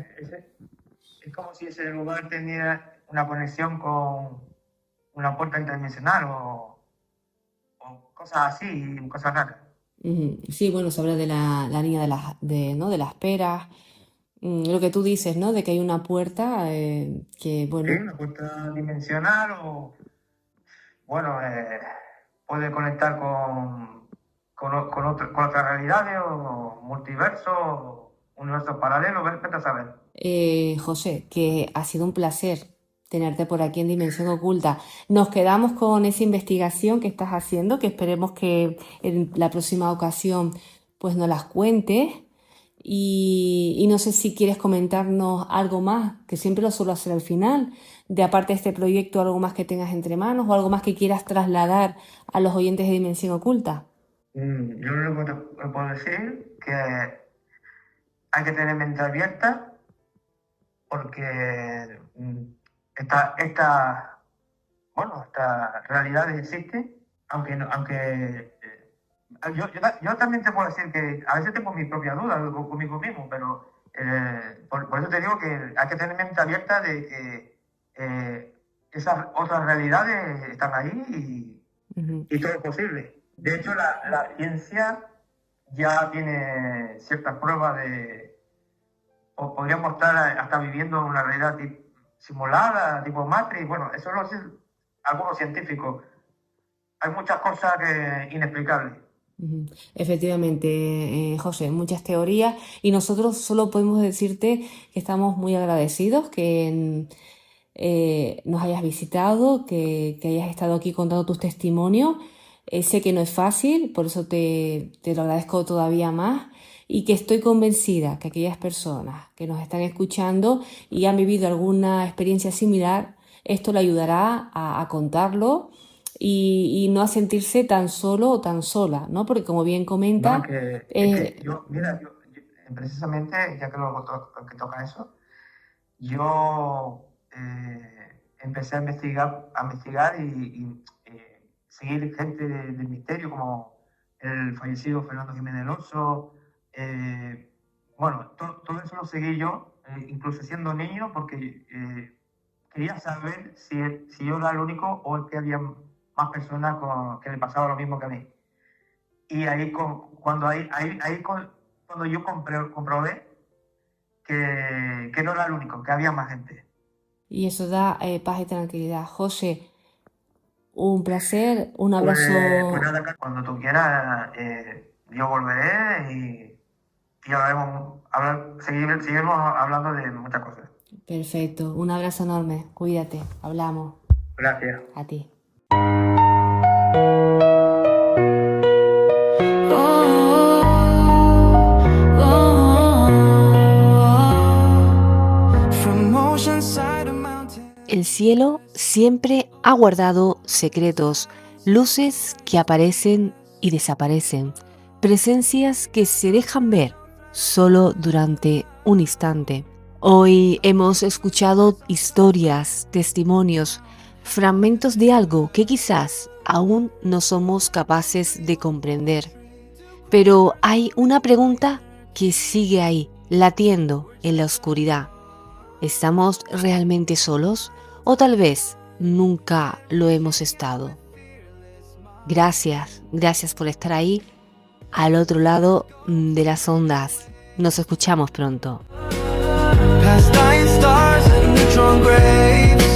Es como si ese lugar tenía una conexión con una puerta interdimensional o cosas así, cosas raras. Sí, bueno, se habla de la línea ¿no? de las peras. Lo que tú dices, ¿no? De que hay una puerta que, bueno... Sí, una puerta dimensional o... Bueno, puede conectar con otras realidades o multiversos, universos paralelos, vete a saber. José, que ha sido un placer tenerte por aquí en Dimensión Oculta. Nos quedamos con esa investigación que estás haciendo, que esperemos que en la próxima ocasión pues nos las cuentes. Y no sé si quieres comentarnos algo más, que siempre lo suelo hacer al final, de aparte de este proyecto, algo más que tengas entre manos o algo más que quieras trasladar a los oyentes de Dimensión Oculta. Yo lo único que puedo decir que hay que tener mente abierta, porque estas realidades existen, aunque yo también te puedo decir que a veces tengo mis propias dudas conmigo mismo, pero por eso te digo que hay que tener mente abierta de que esas otras realidades están ahí y todo es posible. De hecho, la ciencia ya tiene ciertas pruebas o podríamos estar hasta viviendo una realidad simulada, tipo Matrix. Bueno, eso lo dicen algunos científicos. Hay muchas cosas inexplicables. Efectivamente, José, muchas teorías, y nosotros solo podemos decirte que estamos muy agradecidos que nos hayas visitado, que hayas estado aquí contando tus testimonios. Sé que no es fácil, por eso te lo agradezco todavía más, y que estoy convencida que aquellas personas que nos están escuchando y han vivido alguna experiencia similar, esto le ayudará a contarlo y no a sentirse tan solo o tan sola, ¿no? Porque como bien comenta... Yo, precisamente, ya que toca eso, yo empecé a investigar y seguir gente del misterio, como el fallecido Fernando Jiménez Alonso. Bueno, todo eso lo seguí yo, incluso siendo niño, porque quería saber si yo era el único o es que había más personas que le pasaba lo mismo que a mí. Y ahí cuando yo comprobé que no era el único, que había más gente. Y eso da paz y tranquilidad. José, un placer, un abrazo. Pues nada, cuando tú quieras, yo volveré y seguiremos hablando de muchas cosas. Perfecto, un abrazo enorme, cuídate, hablamos. Gracias. A ti. El cielo siempre ha guardado secretos, luces que aparecen y desaparecen, presencias que se dejan ver solo durante un instante. Hoy hemos escuchado historias, testimonios, fragmentos de algo que quizás aún no somos capaces de comprender. Pero hay una pregunta que sigue ahí, latiendo en la oscuridad. ¿Estamos realmente solos? ¿O tal vez nunca lo hemos estado? Gracias por estar ahí, al otro lado de las ondas. Nos escuchamos pronto. Past dying stars and neutron graves.